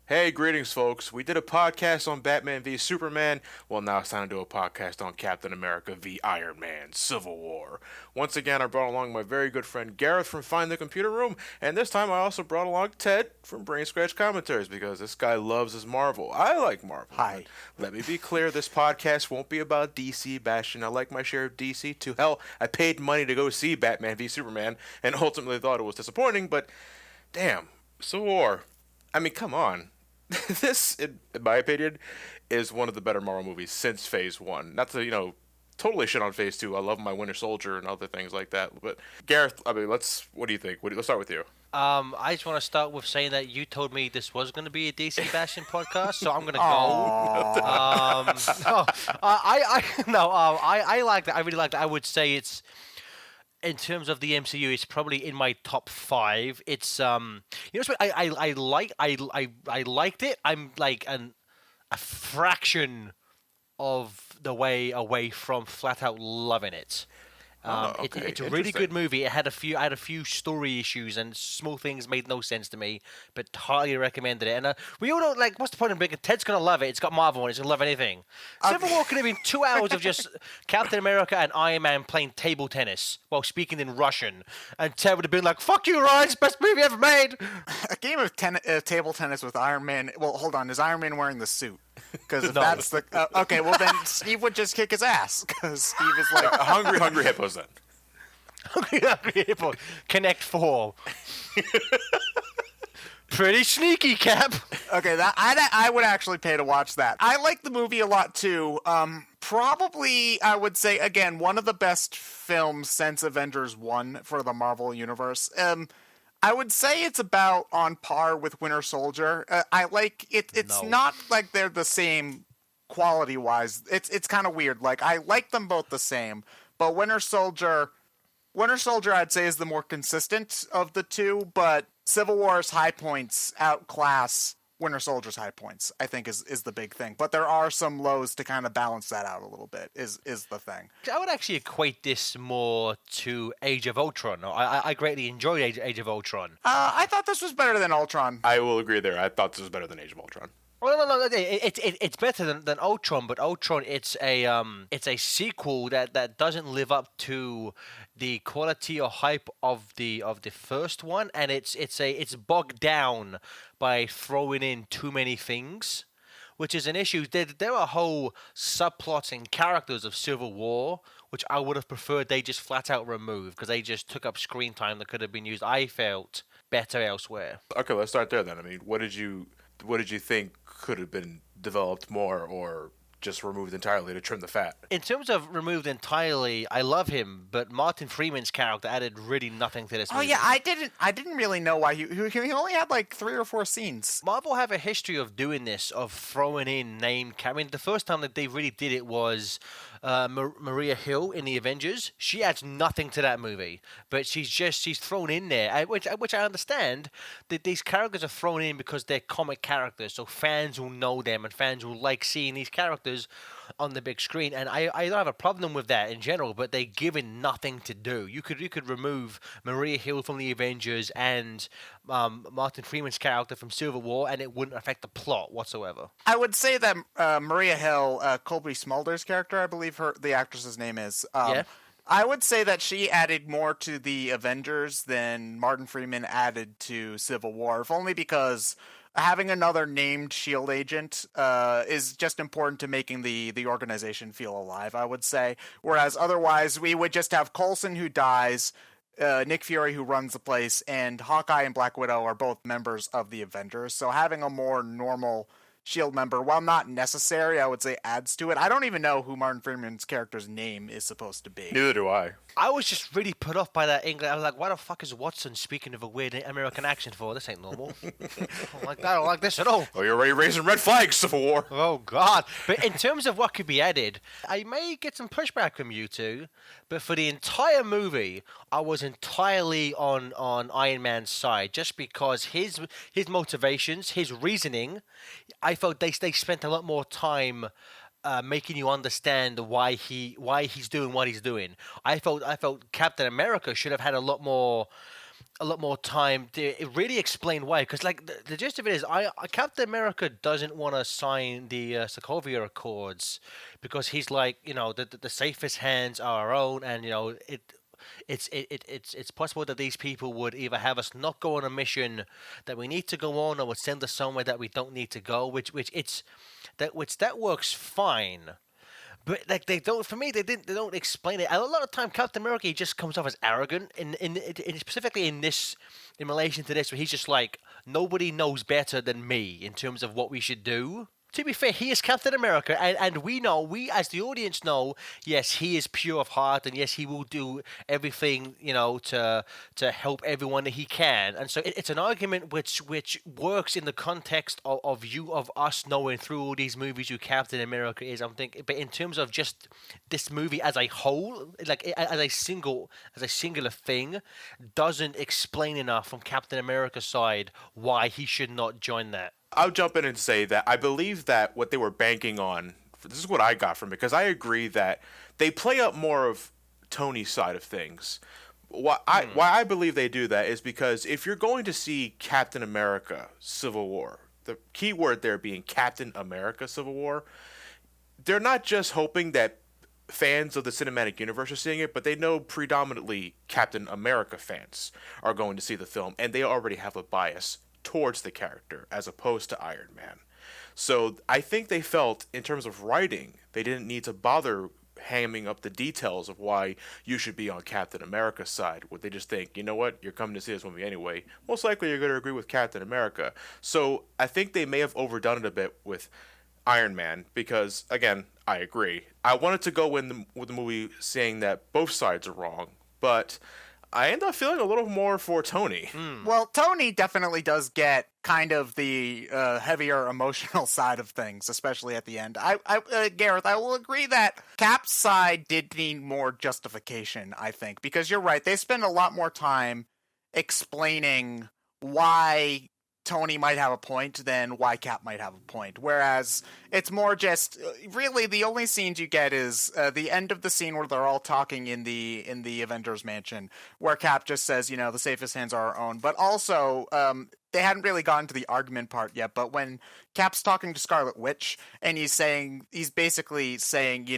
Hey, greetings, folks. We did a podcast on Batman v Superman. Well, now it's time to do a podcast on Captain America v Iron Man Civil War. Once again, I brought along my very good friend Gareth from Find the Computer Room, and this time I also brought along Ted from BrainScratch Commentaries because this guy loves his Marvel. I like Marvel. Hi. Let me be clear, this podcast won't be about DC bashing. I like my share of DC too. Hell, I paid money to go see Batman v Superman and ultimately thought it was disappointing, but damn, Civil War. I mean, come on. This, in my opinion, is one of the better Marvel movies since Phase 1. Not to, totally shit on Phase 2. I love my Winter Soldier and other things like that. But, Gareth, I mean, what do you think? Let's start with you. I just want to start with saying that you told me this was going to be a DC bashing podcast, so I'm going to go. I like that. I really like that. I would say it's, in terms of the MCU, it's probably in my top 5. It's I liked it. I'm like a fraction of the way away from flat out loving it. It's a really good movie. I had a few story issues and small things made no sense to me, but highly recommended it. And we all know, like, what's the point of bringing? Ted's gonna love it. It's got Marvel and it's gonna love anything. Civil War could have been 2 hours of just Captain America and Iron Man playing table tennis while speaking in Russian, and Ted would have been like, "Fuck you, Ryan! It's the best movie ever made." A game of table tennis with Iron Man. Well, hold on. Is Iron Man wearing the suit? Because if No. that's the okay, well then Steve would just kick his ass because Steve is like Hungry hippos then. Connect 4. Pretty sneaky, Cap. okay. That I would actually pay to watch that. I like the movie a lot too. Probably I would say again one of the best films since Avengers 1 for the Marvel universe. I would say it's about on par with Winter Soldier. I like it. It's No. not like they're the same quality wise. It's kind of weird. Like I like them both the same, but Winter Soldier, I'd say is the more consistent of the two. But Civil War's high points outclass Winter Soldier's high points. I think is the big thing. But there are some lows to kind of balance that out a little bit. Is the thing. I would actually equate this more to Age of Ultron. I greatly enjoyed Age of Ultron. I thought this was better than Ultron. I will agree there. I thought this was better than Age of Ultron. Well, no, it's better than Ultron, but Ultron it's a sequel that doesn't live up to the quality or hype of the first one, and it's bogged down by throwing in too many things, which is an issue. There are whole subplots and characters of Civil War which I would have preferred they just flat out remove because they just took up screen time that could have been used. I felt better elsewhere. Okay, let's start there then. I mean, what did you think could have been developed more or just removed entirely to trim the fat? In terms of removed entirely, I love him, but Martin Freeman's character added really nothing to this Oh movie. yeah, I didn't really know why he only had like 3 or 4 scenes. Marvel have a history of doing this, of throwing in named characters. I mean, the first time that they really did it was Maria Hill in the Avengers. She adds nothing to that movie, but she's thrown in there, which I understand that these characters are thrown in because they're comic characters, so fans will know them and fans will like seeing these characters on the big screen, and I don't have a problem with that in general, but they're given nothing to do. You could remove Maria Hill from the Avengers and Martin Freeman's character from Civil War, and it wouldn't affect the plot whatsoever. I would say that Maria Hill, Colby Smulder's character, I believe the actress's name is. Yeah. I would say that she added more to the Avengers than Martin Freeman added to Civil War, if only because having another named S.H.I.E.L.D. agent is just important to making the organization feel alive, I would say. Whereas otherwise, we would just have Coulson who dies, Nick Fury who runs the place, and Hawkeye and Black Widow are both members of the Avengers. So having a more normal S.H.I.E.L.D. member, while not necessary, I would say adds to it. I don't even know who Martin Freeman's character's name is supposed to be. Neither do I. I was just really put off by that English. I was like, why the fuck is Watson speaking of a weird American accent for? This ain't normal. I don't like that. I don't like this at all. Oh, you're already raising red flags, Civil War. Oh, God. But in terms of what could be added, I may get some pushback from you two, but for the entire movie, I was entirely on Iron Man's side, just because his motivations, his reasoning, I felt they spent a lot more time making you understand why he's doing what he's doing. I felt Captain America should have had a lot more a lot more time to really explain why. Because like the gist of it is, Captain America doesn't want to sign the Sokovia Accords because he's like, the safest hands are our own, and it's possible that these people would either have us not go on a mission that we need to go on, or would send us somewhere that we don't need to go. Which that works fine. But like they don't, for me, they don't explain it. And a lot of time, Captain America, he just comes off as arrogant, in specifically in relation to this, where he's just like, nobody knows better than me in terms of what we should do. To be fair, he is Captain America, and we as the audience know, yes, he is pure of heart, and yes, he will do everything, to help everyone that he can. And so it's an argument which works in the context of us knowing through all these movies who Captain America is. I'm thinking, but in terms of just this movie as a whole, like as a singular thing, doesn't explain enough from Captain America's side why he should not join that. I'll jump in and say that I believe that what they were banking on, this is what I got from it, because I agree that they play up more of Tony's side of things. Why I believe they do that is because if you're going to see Captain America Civil War, the key word there being Captain America Civil War, they're not just hoping that fans of the cinematic universe are seeing it, but they know predominantly Captain America fans are going to see the film, and they already have a bias towards the character as opposed to Iron Man. So I think they felt, in terms of writing, they didn't need to bother hamming up the details of why you should be on Captain America's side. Would they just think, you know what, you're coming to see this movie anyway, most likely you're going to agree with Captain America. So I think they may have overdone it a bit with Iron Man because, again, I agree. I wanted to go in with the movie saying that both sides are wrong, but I end up feeling a little more for Tony. Well, Tony definitely does get kind of the heavier emotional side of things, especially at the end. Gareth, I will agree that Cap's side did need more justification, I think, because you're right. They spend a lot more time explaining why Tony might have a point than why Cap might have a point. Whereas it's more just really the only scenes you get is the end of the scene where they're all talking in the Avengers mansion, where Cap just says, the safest hands are our own. But also, they hadn't really gotten to the argument part yet. But when Cap's talking to Scarlet Witch and he's basically saying,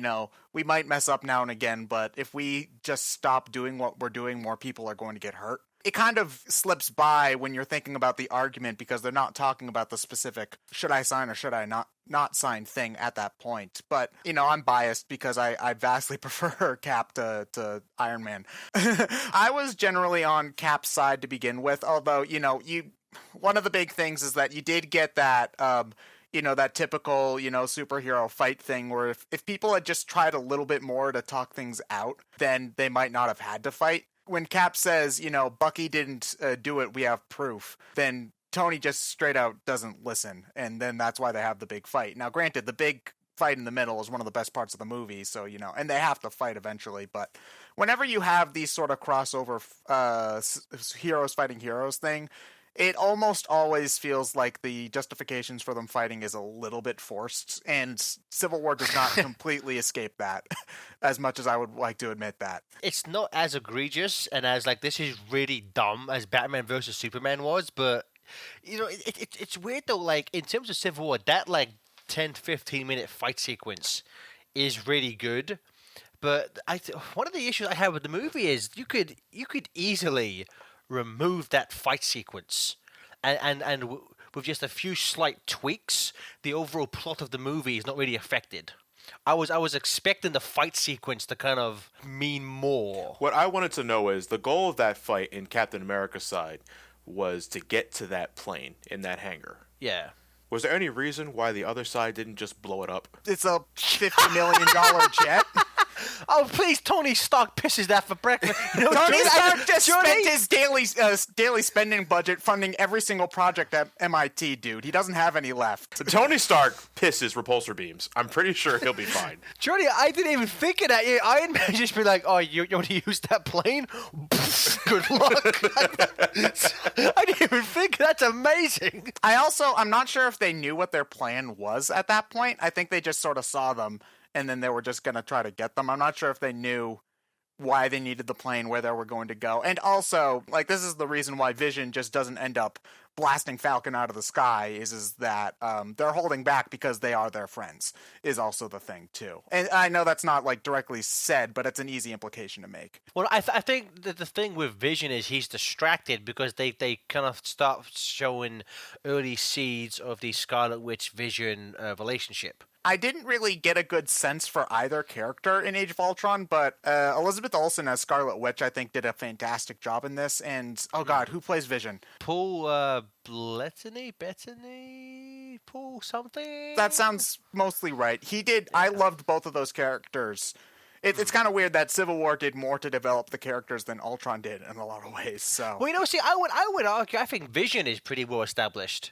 we might mess up now and again, but if we just stop doing what we're doing, more people are going to get hurt. It kind of slips by when you're thinking about the argument because they're not talking about the specific should I sign or should I not sign thing at that point. But, I'm biased because I vastly prefer Cap to Iron Man. I was generally on Cap's side to begin with, although, one of the big things is that you did get that that typical, superhero fight thing where if people had just tried a little bit more to talk things out, then they might not have had to fight. When Cap says, Bucky didn't do it, we have proof, then Tony just straight out doesn't listen. And then that's why they have the big fight. Now, granted, the big fight in the middle is one of the best parts of the movie. So, and they have to fight eventually. But whenever you have these sort of crossover heroes fighting heroes thing, it almost always feels like the justifications for them fighting is a little bit forced, and Civil War does not completely escape that, as much as I would like to admit that. It's not as egregious and as like this is really dumb as Batman versus Superman was, but it's weird though. Like in terms of Civil War, that like 10-15 minute fight sequence is really good, but one of the issues I have with the movie is you could easily remove that fight sequence and with just a few slight tweaks, the overall plot of the movie is not really affected. I was expecting the fight sequence to kind of mean more. What I wanted to know is the goal of that fight in Captain America's side was to get to that plane in that hangar. Yeah. Was there any reason why the other side didn't just blow it up? It's a $50 million jet. Oh, please, Tony Stark pisses that for breakfast. Tony Stark just spent his daily spending budget funding every single project at MIT, dude. He doesn't have any left. Tony Stark pisses repulsor beams. I'm pretty sure he'll be fine. Jordy, I didn't even think of that. Iron Man just be like, oh, you want to use that plane? Good luck. I didn't even think. That's amazing. I'm not sure if they knew what their plan was at that point. I think they just sort of saw them, and then they were just going to try to get them. I'm not sure if they knew why they needed the plane, where they were going to go. And also, like, this is the reason why Vision just doesn't end up blasting Falcon out of the sky is that they're holding back because they are their friends is also the thing too. And I know that's not like directly said, but it's an easy implication to make. Well, I think that the thing with Vision is he's distracted because they kind of start showing early seeds of the Scarlet Witch Vision relationship. I didn't really get a good sense for either character in Age of Ultron, but Elizabeth Olsen as Scarlet Witch, I think, did a fantastic job in this. And, oh god, who plays Vision? Paul Bettany? Paul something? That sounds mostly right. He did. Yeah. I loved both of those characters. It's kind of weird that Civil War did more to develop the characters than Ultron did in a lot of ways. So, well, see, I would argue, I think Vision is pretty well established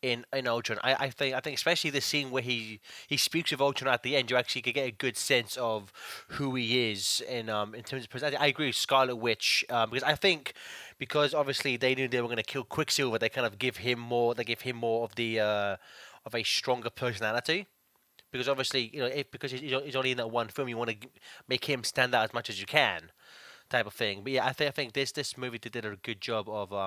in Ultron. I think especially the scene where he speaks with Ultron at the end, you actually could get a good sense of who he is in terms of personality. I agree with Scarlet Witch because I think because obviously they knew they were going to kill Quicksilver, they kind of give him more. They give him more of the of a stronger personality. Because obviously, because he's only in that one film, you want to make him stand out as much as you can, type of thing. But yeah, I think this movie did a good job of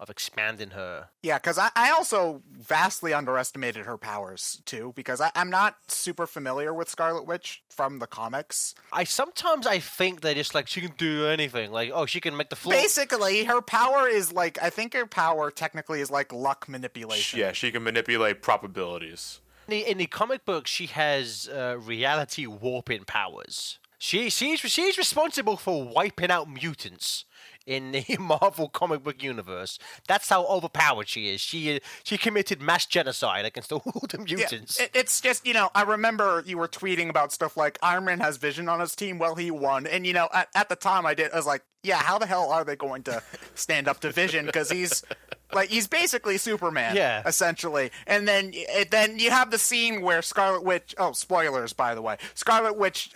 expanding her. Yeah, because I also vastly underestimated her powers, too, because I'm not super familiar with Scarlet Witch from the comics. I sometimes think they're just like, she can do anything. Like, oh, she can make the floor. Basically, her power is like, I think her power technically is like luck manipulation. Yeah, she can manipulate probabilities. In the comic book, she has reality warping powers. She's responsible for wiping out mutants in the Marvel comic book universe. That's how overpowered she is. She committed mass genocide against all the mutants. Yeah, it's just, I remember you were tweeting about stuff like Iron Man has Vision on his team. Well, he won. And, at the time I was like, yeah, how the hell are they going to stand up to Vision? Because he's basically Superman, essentially. And then you have the scene where Scarlet Witch, oh, spoilers, by the way. Scarlet Witch,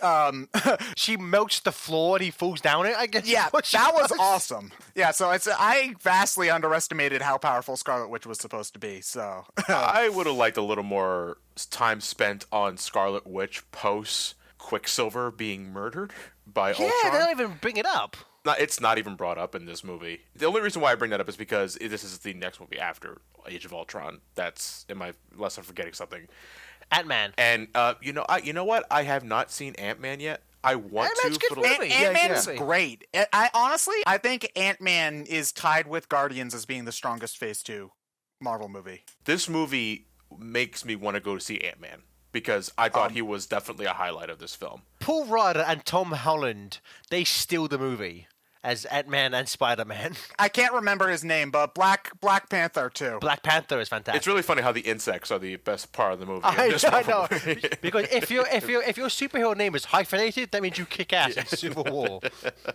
she melts the floor and he falls down it, I guess. Yeah, that was awesome. Yeah, so I vastly underestimated how powerful Scarlet Witch was supposed to be, so. I would have liked a little more time spent on Scarlet Witch post Quicksilver being murdered by Ultron. Yeah, they don't even bring it up. It's not even brought up in this movie. The only reason why I bring that up is because this is the next movie after Age of Ultron. Unless I'm forgetting something. Ant-Man. And you know what? I have not seen Ant-Man yet. I want Ant-Man's to. Good movie. Ant-Man's great. I think Ant-Man is tied with Guardians as being the strongest Phase 2 Marvel movie. This movie makes me want to go to see Ant-Man. Because I thought he was definitely a highlight of this film. Paul Rudd and Tom Holland, they steal the movie as Ant-Man and Spider-Man. I can't remember his name, but Black Panther too. Black Panther is fantastic. It's really funny how the insects are the best part of the movie. I know. Because if your superhero name is hyphenated, that means you kick ass in Civil War.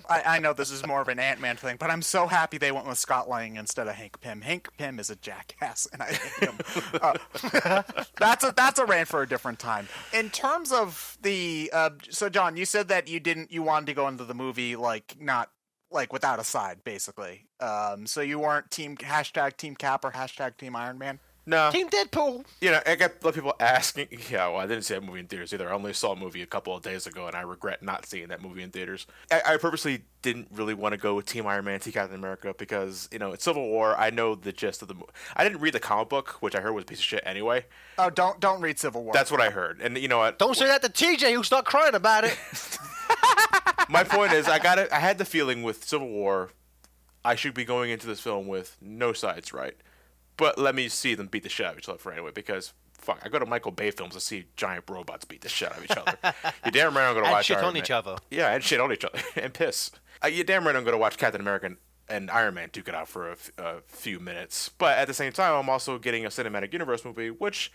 I know this is more of an Ant-Man thing, but I'm so happy they went with Scott Lang instead of Hank Pym. Hank Pym is a jackass, and I hate him. That's a rant for a different time. In terms of the so John, you said that you wanted to go into the movie not without a side, basically. So you weren't Team Cap or Team Iron Man? No. Team Deadpool. I got a lot of people asking. Yeah, well, I didn't see that movie in theaters either. I only saw a movie a couple of days ago, and I regret not seeing that movie in theaters. I purposely didn't really want to go with Team Iron Man, Team Captain America, because, it's Civil War. I know the gist of the movie. I didn't read the comic book, which I heard was a piece of shit anyway. Oh, don't read Civil War. That's what I heard. And you know what? Don't say that to TJ, who'll start crying about it. My point is, I had the feeling with Civil War, I should be going into this film with no sides, right? But let me see them beat the shit out of each other for anyway, because fuck, I go to Michael Bay films to see giant robots beat the shit out of each other. You damn right I'm going to watch shit Iron on Man. each other. Yeah, and shit on each other and piss. You damn right I'm going to watch Captain America and Iron Man duke it out for a few minutes. But at the same time, I'm also getting a cinematic universe movie, which,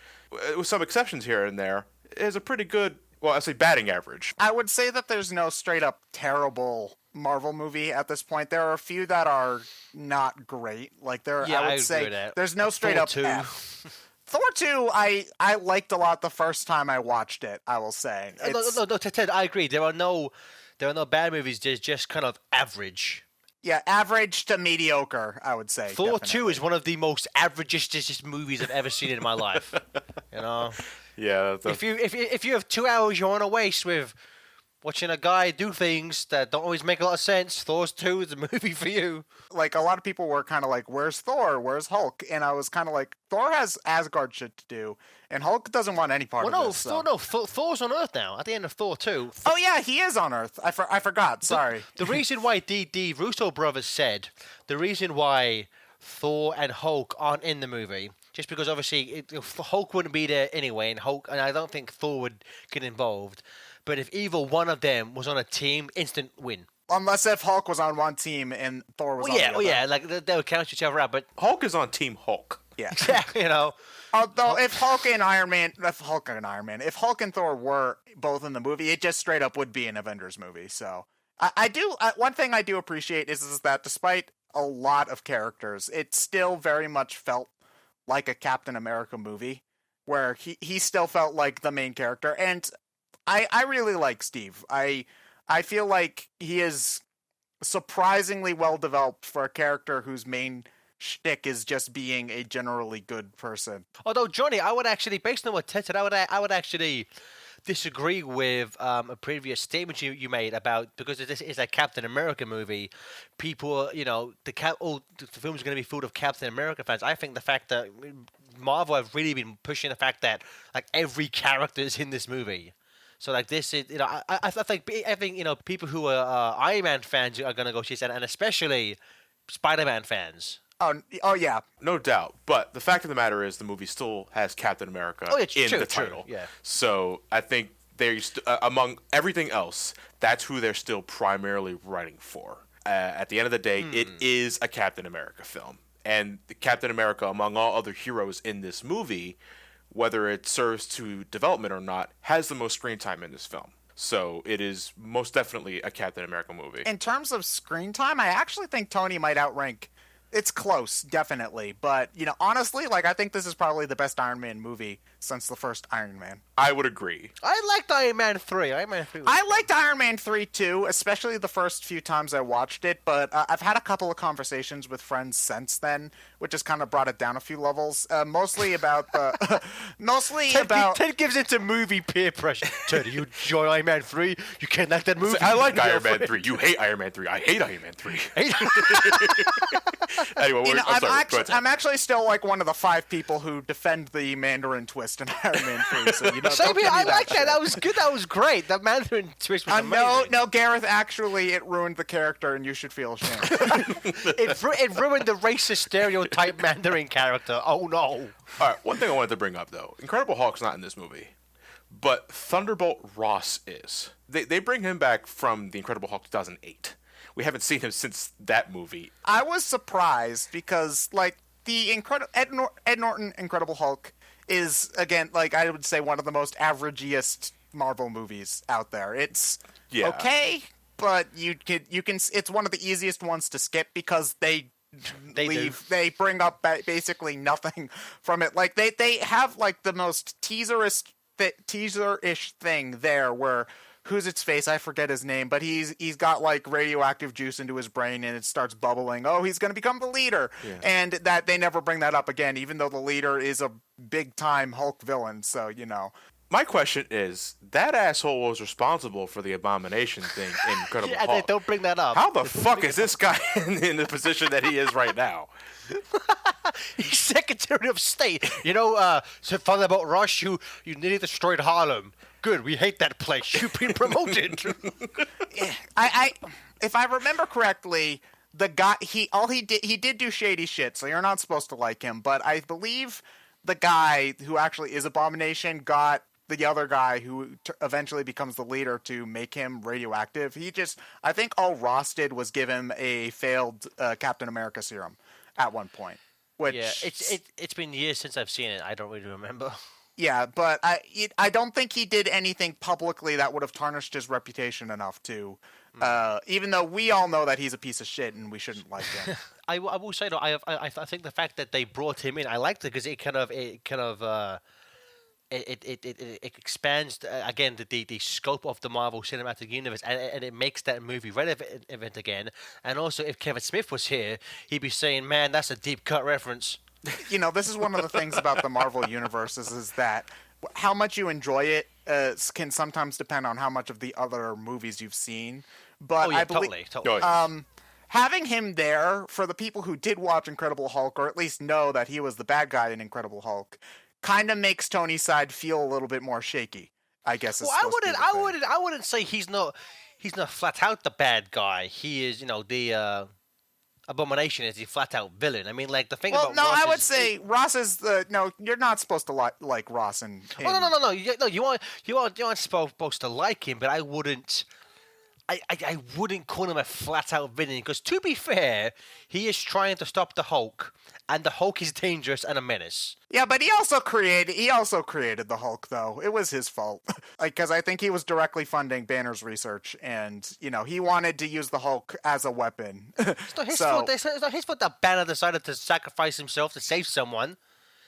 with some exceptions here and there, is a pretty good. Well, I say batting average. I would say that there's no straight up terrible Marvel movie at this point. There are a few that are not great. I would say there's no straight up F. Thor 2, I liked a lot the first time I watched it, I will say. No, Ted, I agree. There are no bad movies. There's just kind of average. Yeah, average to mediocre, I would say. Thor 2 is one of the most averagest movies I've ever seen in my life. Yeah. If you have 2 hours you want to waste with watching a guy do things that don't always make a lot of sense, Thor's 2 is a movie for you. Like, a lot of people were kind of like, where's Thor? Where's Hulk? And I was kind of like, Thor has Asgard shit to do, and Hulk doesn't want any part of this. Thor's on Earth now, at the end of Thor 2. Oh, yeah, he is on Earth. I forgot, sorry. The reason why the Russo brothers said, the reason why Thor and Hulk aren't in the movie, just because obviously Hulk wouldn't be there anyway, and I don't think Thor would get involved. But if either one of them was on a team, instant win. Unless if Hulk was on one team and Thor was on the other. Yeah, like they would cancel each other out. But Hulk is on Team Hulk. Yeah, exactly. Although if Hulk and Thor were both in the movie, it just straight up would be an Avengers movie. So one thing I do appreciate is that despite a lot of characters, it still very much felt like a Captain America movie, where he still felt like the main character, and I really like Steve. I feel like he is surprisingly well developed for a character whose main shtick is just being a generally good person. Although, Johnny, I would actually, based on what Ted said, I would actually disagree with a previous statement you made about, because this is a Captain America movie, people, the film's going to be full of Captain America fans. I think the fact that Marvel have really been pushing the fact that like every character is in this movie. So like this is, I think people who are Iron Man fans are going to go see that, and especially Spider-Man fans. Oh yeah, no doubt. But the fact of the matter is, the movie still has Captain America in the title. Yeah. So I think they're among everything else, that's who they're still primarily writing for. At the end of the day, it is a Captain America film, and the Captain America, among all other heroes in this movie, whether it serves to development or not, has the most screen time in this film. So it is most definitely a Captain America movie. In terms of screen time, I actually think Tony might outrank. It's close, definitely. But, honestly, I think this is probably the best Iron Man movie since the first Iron Man. I would agree. I liked Iron Man 3. I liked Iron Man 3, too, especially the first few times I watched it. But I've had a couple of conversations with friends since then, which has kind of brought it down a few levels. Mostly about the... Ted gives into movie peer pressure. Ted, you enjoy Iron Man 3? You can't like that movie? I like Iron Man 3. You hate Iron Man 3. I hate Iron Man 3. Anyway, I'm actually still one of the 5 people who defend the Mandarin twist in Iron Man 3. So same here. I like that. That was good. That was great. That Mandarin twist was amazing. No, Gareth. Actually, it ruined the character, and you should feel ashamed. It ruined the racist stereotype Mandarin character. Oh no! All right. One thing I wanted to bring up though: Incredible Hulk's not in this movie, but Thunderbolt Ross is. They bring him back from the Incredible Hulk 2008. We haven't seen him since that movie. I was surprised because, the Ed Norton Incredible Hulk is, again, I would say one of the most averageiest Marvel movies out there. It's okay, but you can. It's one of the easiest ones to skip because they bring up basically nothing from it. They have the most teaser-ish thing there where. Who's its face? I forget his name, but he's got radioactive juice into his brain and it starts bubbling. Oh, he's going to become the leader. Yeah. And that they never bring that up again, even though the leader is a big time Hulk villain. So, My question is, that asshole was responsible for the Abomination thing in Incredible Hulk. They don't bring that up. How the fuck is this guy in the position that he is right now? He's Secretary of State. So funny about Rush, you nearly destroyed Harlem. Good, we hate that place. You've been promoted. If I remember correctly, the guy he did do shady shit, so you're not supposed to like him. But I believe the guy who actually is Abomination got the other guy who eventually becomes the leader to make him radioactive. I think all Ross did was give him a failed Captain America serum at one point. Which it's been years since I've seen it. I don't really remember. Yeah, but I don't think he did anything publicly that would have tarnished his reputation enough to, even though we all know that he's a piece of shit and we shouldn't like him. I will say though, I think the fact that they brought him in, I liked it because it expands again the scope of the Marvel Cinematic Universe, and it makes that movie relevant again. And also, if Kevin Smith was here, he'd be saying, "Man, that's a deep cut reference." This is one of the things about the Marvel Universe is that how much you enjoy it can sometimes depend on how much of the other movies you've seen. But Oh yeah, I believe, totally. having him there for the people who did watch Incredible Hulk, or at least know that he was the bad guy in Incredible Hulk, kind of makes Tony's side feel a little bit more shaky. I guess. Well, I wouldn't say he's not flat out the bad guy. He is, the Abomination is the flat out villain. I mean, like the thing about no, Ross I would is, say Ross is the no. You're not supposed to like Ross and. no. You aren't supposed to like him, but I wouldn't. I wouldn't call him a flat out villain because, to be fair, he is trying to stop the Hulk, and the Hulk is dangerous and a menace. Yeah, but he also created the Hulk, though. It was his fault, because I think he was directly funding Banner's research, and he wanted to use the Hulk as a weapon. It's not his fault. It's not his fault that Banner decided to sacrifice himself to save someone.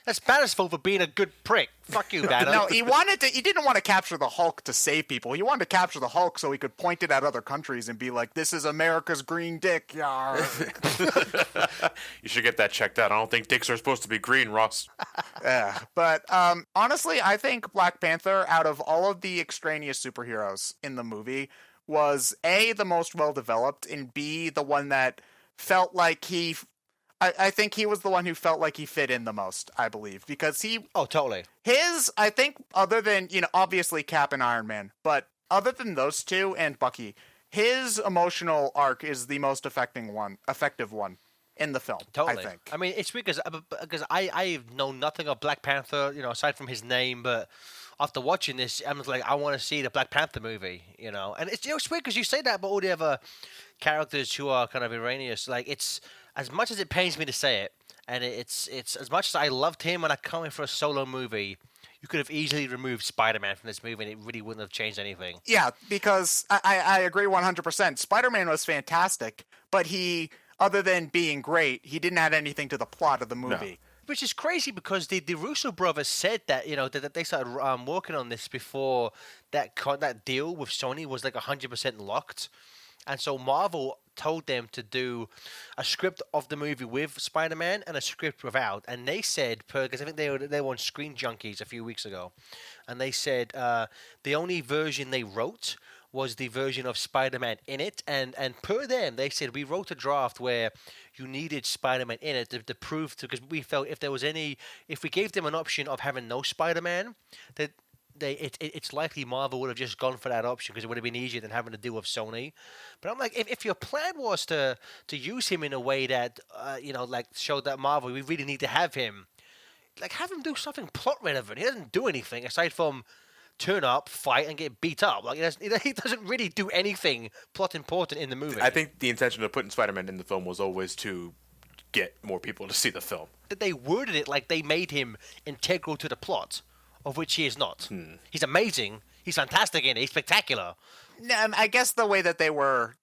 That's Banner's fault for being a good prick. Fuck you, Banner. No, he didn't want to capture the Hulk to save people. He wanted to capture the Hulk so he could point it at other countries and be like, "This is America's green dick." Yar. You should get that checked out. I don't think dicks are supposed to be green, Ross. But honestly, I think Black Panther, out of all of the extraneous superheroes in the movie, was A, the most well developed, and B, the one that felt like I think he was the one who felt like he fit in the most, I believe, because Oh, totally. I think, other than, obviously Cap and Iron Man, but other than those two and Bucky, his emotional arc is the most effective one in the film, Totally. I think. I mean, it's weird because I know nothing of Black Panther, aside from his name, but after watching this, I'm like, I want to see the Black Panther movie, And it's weird because you say that about all the other characters who are kind of erroneous. Like, it's, as much as it pains me to say it, and it's as much as I loved him when I come in for a solo movie, you could have easily removed Spider-Man from this movie and it really wouldn't have changed anything. Yeah, because I agree 100%. Spider-Man was fantastic, but other than being great, he didn't add anything to the plot of the movie. No. Which is crazy because the Russo brothers said that that they started working on this before that deal with Sony was like 100% locked, and so Marvel told them to do a script of the movie with Spider-Man and a script without, and they said, because I think they were on Screen Junkies a few weeks ago, and they said the only version they wrote was the version of Spider-Man in it, and per them, they said we wrote a draft where you needed Spider-Man in it to prove because we felt if we gave them an option of having no Spider-Man, that it's likely Marvel would have just gone for that option because it would have been easier than having to deal with Sony. But I'm like, if your plan was to use him in a way that like showed that Marvel we really need to have him, like have him do something plot relevant. He doesn't do anything aside from turn up, fight, and get beat up. Like he doesn't really do anything plot important in the movie. I think the intention of putting Spider-Man in the film was always to get more people to see the film. That they worded it like they made him integral to the plot, of which he is not. He's amazing. He's fantastic in it. He's spectacular. I guess the way that they were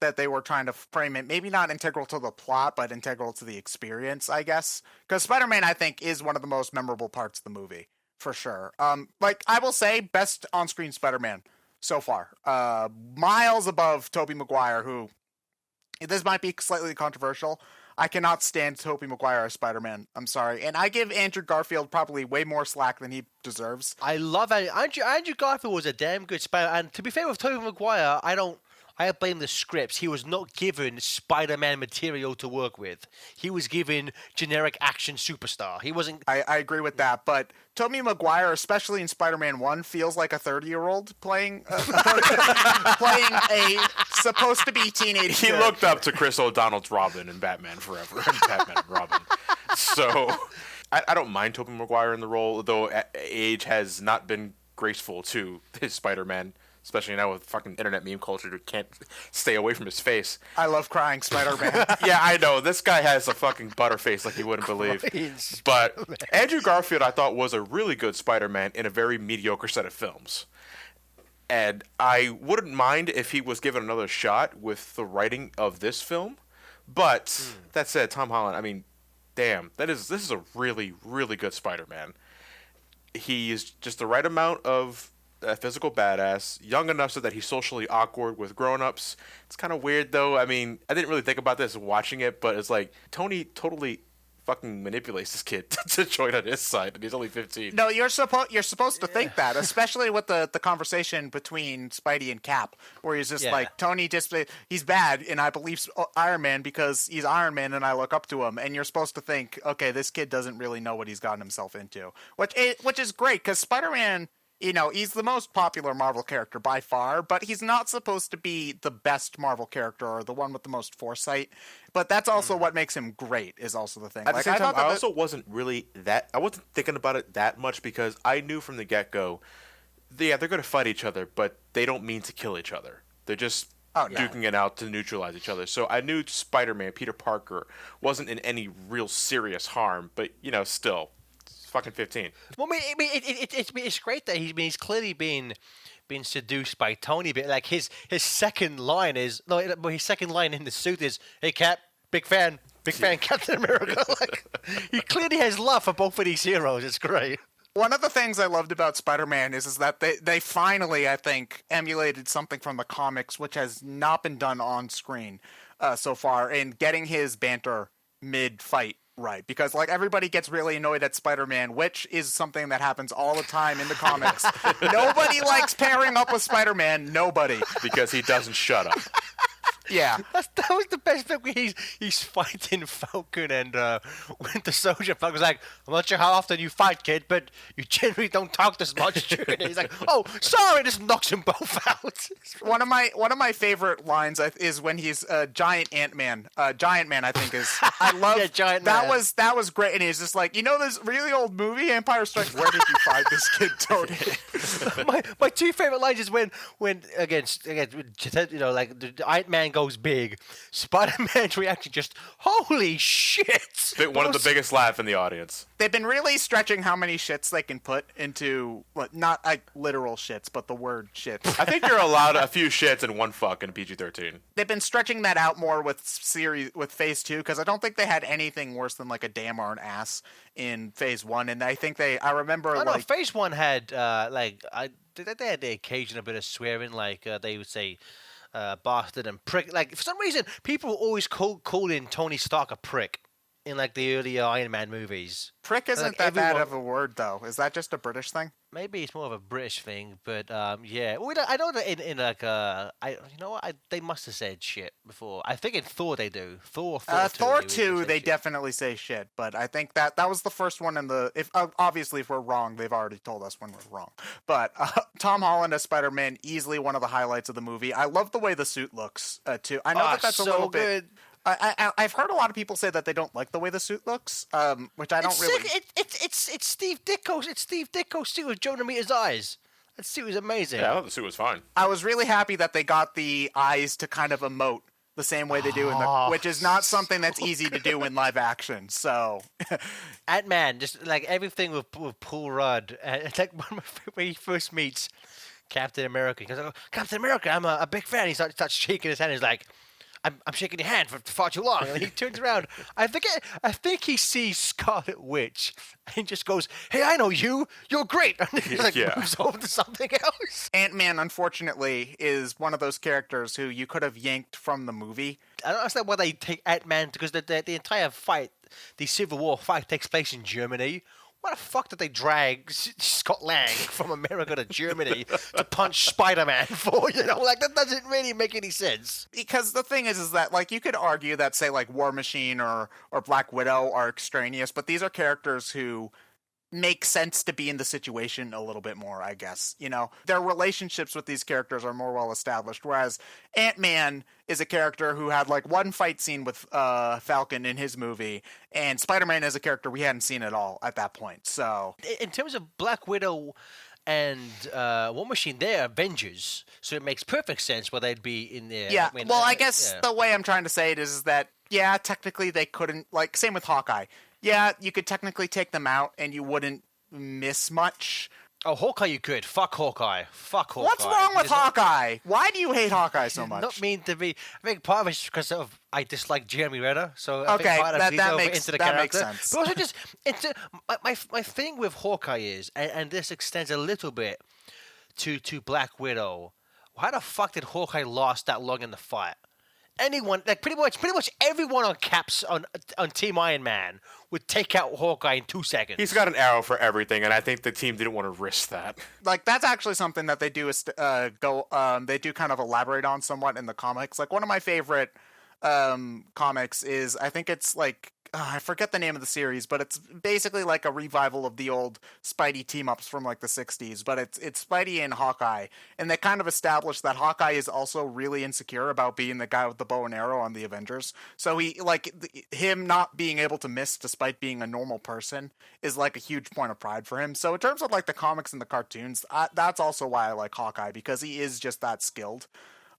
trying to frame it, maybe not integral to the plot, but integral to the experience, I guess. Because Spider-Man, I think, is one of the most memorable parts of the movie. For sure. Like I will say, best on-screen Spider-Man so far. Miles above Tobey Maguire, who this might be slightly controversial. I cannot stand Tobey Maguire as Spider-Man. I'm sorry, and I give Andrew Garfield probably way more slack than he deserves. I love Andrew Garfield was a damn good Spider. And to be fair with Tobey Maguire, I blame the scripts. He was not given Spider-Man material to work with. He was given generic action superstar. He wasn't. I agree with that, but Tobey Maguire, especially in Spider-Man 1, feels like a 30-year-old playing playing a supposed to be teenage. He looked up to Chris O'Donnell's Robin in Batman Forever and Batman and Robin. So I don't mind Tobey Maguire in the role, though age has not been graceful to his Spider-Man. Especially now with fucking internet meme culture who can't stay away from his face. I love crying Spider-Man. Yeah, I know. This guy has a fucking butterface like you wouldn't believe. But Andrew Garfield, I thought, was a really good Spider-Man in a very mediocre set of films. And I wouldn't mind if he was given another shot with the writing of this film. But that said, Tom Holland, I mean, damn, this is a really, really good Spider-Man. He is just the right amount of a physical badass, young enough so that he's socially awkward with grown-ups. It's kind of weird, though. I mean, I didn't really think about this watching it, but it's like Tony totally fucking manipulates this kid to join on his side, and he's only 15. No, you're supposed to think that, especially with the conversation between Spidey and Cap, where he's just like, Tony he's bad, and I believe Iron Man because he's Iron Man, and I look up to him. And you're supposed to think, okay, this kid doesn't really know what he's gotten himself into, which is great because Spider-Man. He's the most popular Marvel character by far, but he's not supposed to be the best Marvel character or the one with the most foresight. But that's also what makes him great, is also the thing. At the same time, I also wasn't really I wasn't thinking about it that much because I knew from the get-go, they're going to fight each other, but they don't mean to kill each other. They're just duking it out to neutralize each other. So I knew Spider-Man, Peter Parker, wasn't in any real serious harm, but, still. Fucking 15. Well, I mean, it's great that he's clearly been seduced by Tony, but like his second line in the suit is, "Hey Cap, big fan, Captain America." Like he clearly has love for both of these heroes. It's great. One of the things I loved about Spider-Man is that they finally, I think, emulated something from the comics, which has not been done on screen so far, in getting his banter mid-fight. Right, because like everybody gets really annoyed at Spider-Man, which is something that happens all the time in the comics. Nobody likes pairing up with Spider-Man. Nobody, because he doesn't shut up. Yeah, that was the best bit where he's fighting Falcon and Winter Soldier. Falcon's like, "I'm not sure how often you fight, kid, but you generally don't talk this much." And he's like, "Oh, sorry," just knocks them both out. One of my favorite lines is when he's Giant Ant-Man. Giant Man, I think is. I love Giant that. Man. That was great, and he's just like, this really old movie, Empire Strikes. Where did you find this kid, Tony? my two favorite lines is when again, like the Iron Man goes big, Spider-Man's reaction just, holy shit! One of the biggest laugh in the audience. They've been really stretching how many shits they can put into, not like literal shits, but the word shit. I think you're allowed a few shits and one fuck in PG-13. They've been stretching that out more with Phase 2, because I don't think they had anything worse than like a damn or an ass in Phase 1, and I think I remember Phase 1 had they had the occasion a bit of swearing, like they would say bastard and prick. Like for some reason, people always calling Tony Stark a prick in like the earlier Iron Man movies. Prick isn't like that bad of a word, though. Is that just a British thing? Maybe it's more of a British thing, but yeah. Well, I know that in like they must have said shit before. I think in Thor they do. Thor 2 they definitely say shit, but I think that was the first one in the. If obviously if we're wrong, they've already told us when we're wrong. But Tom Holland as Spider-Man, easily one of the highlights of the movie. I love the way the suit looks too. I know that's so a little good. bit. I've heard a lot of people say that they don't like the way the suit looks, which I don't really. It's Steve Ditko's. It's Steve Ditko's suit with Jonah Meter's eyes. That suit was amazing. Yeah, I thought the suit was fine. I was really happy that they got the eyes to kind of emote the same way they do which is not something that's easy to do in live action. So, Ant-Man, just like everything with Paul Rudd. It's like when he first meets Captain America. He goes, "Oh, Captain America, I'm a big fan." He starts shaking his hand. He's like, I'm shaking your hand for far too long. And then he turns around. I think he sees Scarlet Witch and just goes, "Hey, I know you. You're great." And he moves over to something else. Ant-Man, unfortunately, is one of those characters who you could have yanked from the movie. I don't understand why they take Ant-Man, because the entire fight, the Civil War fight, takes place in Germany. Why the fuck did they drag Scott Lang from America to Germany to punch Spider-Man for? Like that doesn't really make any sense. Because the thing is that like you could argue that say like War Machine or Black Widow are extraneous, but these are characters who make sense to be in the situation a little bit more, I guess. Their relationships with these characters are more well established, whereas Ant-Man is a character who had like one fight scene with Falcon in his movie, and Spider-Man is a character we hadn't seen at all at that point. So in terms of Black Widow and War Machine, they're Avengers, so it makes perfect sense where they'd be in there. Yeah, I guess the way I'm trying to say it is that, yeah, technically they couldn't, like, same with Hawkeye. Yeah, you could technically take them out and you wouldn't miss much. Oh, Hawkeye you could. Fuck Hawkeye. What's wrong with Hawkeye? Why do you hate Hawkeye so much? Not mean to be. I think part of it's because I dislike Jeremy Renner. So I okay, think part of that character. makes sense. But also just my thing with Hawkeye is, and this extends a little bit to Black Widow. How the fuck did Hawkeye last that long in the fight? anyone, like pretty much everyone on Caps on Team Iron Man would take out Hawkeye in 2 seconds. He's got an arrow for everything, and I think the team didn't want to risk that. Like, that's actually something that they do they do kind of elaborate on somewhat in the comics. Like, one of my favorite comics is, I think it's like, I forget the name of the series, but it's basically like a revival of the old Spidey team-ups from like the 60s, but it's Spidey and Hawkeye, and they kind of establish that Hawkeye is also really insecure about being the guy with the bow and arrow on the Avengers. So him not being able to miss despite being a normal person is like a huge point of pride for him. So in terms of like the comics and the cartoons, that's also why I like Hawkeye, because he is just that skilled.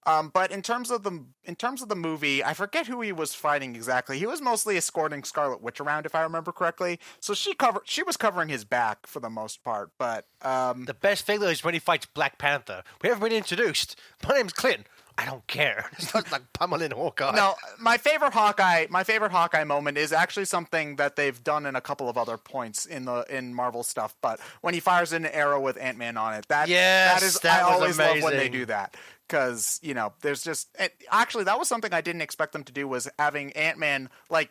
But in terms of the movie, I forget who he was fighting exactly. He was mostly escorting Scarlet Witch around, if I remember correctly. So she was covering his back for the most part. But the best thing though is when he fights Black Panther. We haven't been introduced. My name's Clint. I don't care. It's not like pummeling Hawkeye. No, my favorite Hawkeye moment is actually something that they've done in a couple of other points in Marvel stuff. But when he fires an arrow with Ant-Man on it, I always love when they do that. Because, there's just... Actually, that was something I didn't expect them to do, was having Ant-Man, like,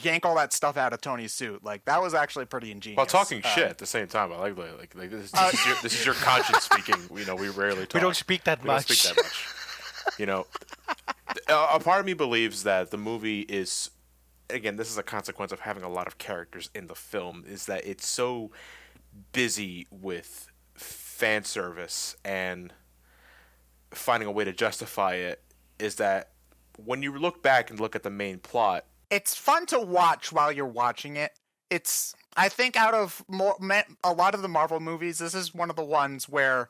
yank all that stuff out of Tony's suit. Like, that was actually pretty ingenious. While talking shit at the same time. I like this is your conscience speaking. We rarely talk. We don't speak that much. A part of me believes that the movie is... Again, this is a consequence of having a lot of characters in the film, is that it's so busy with fan service and finding a way to justify it, is that when you look back and look at the main plot, it's fun to watch while you're watching it. I think out of a lot of the Marvel movies, this is one of the ones where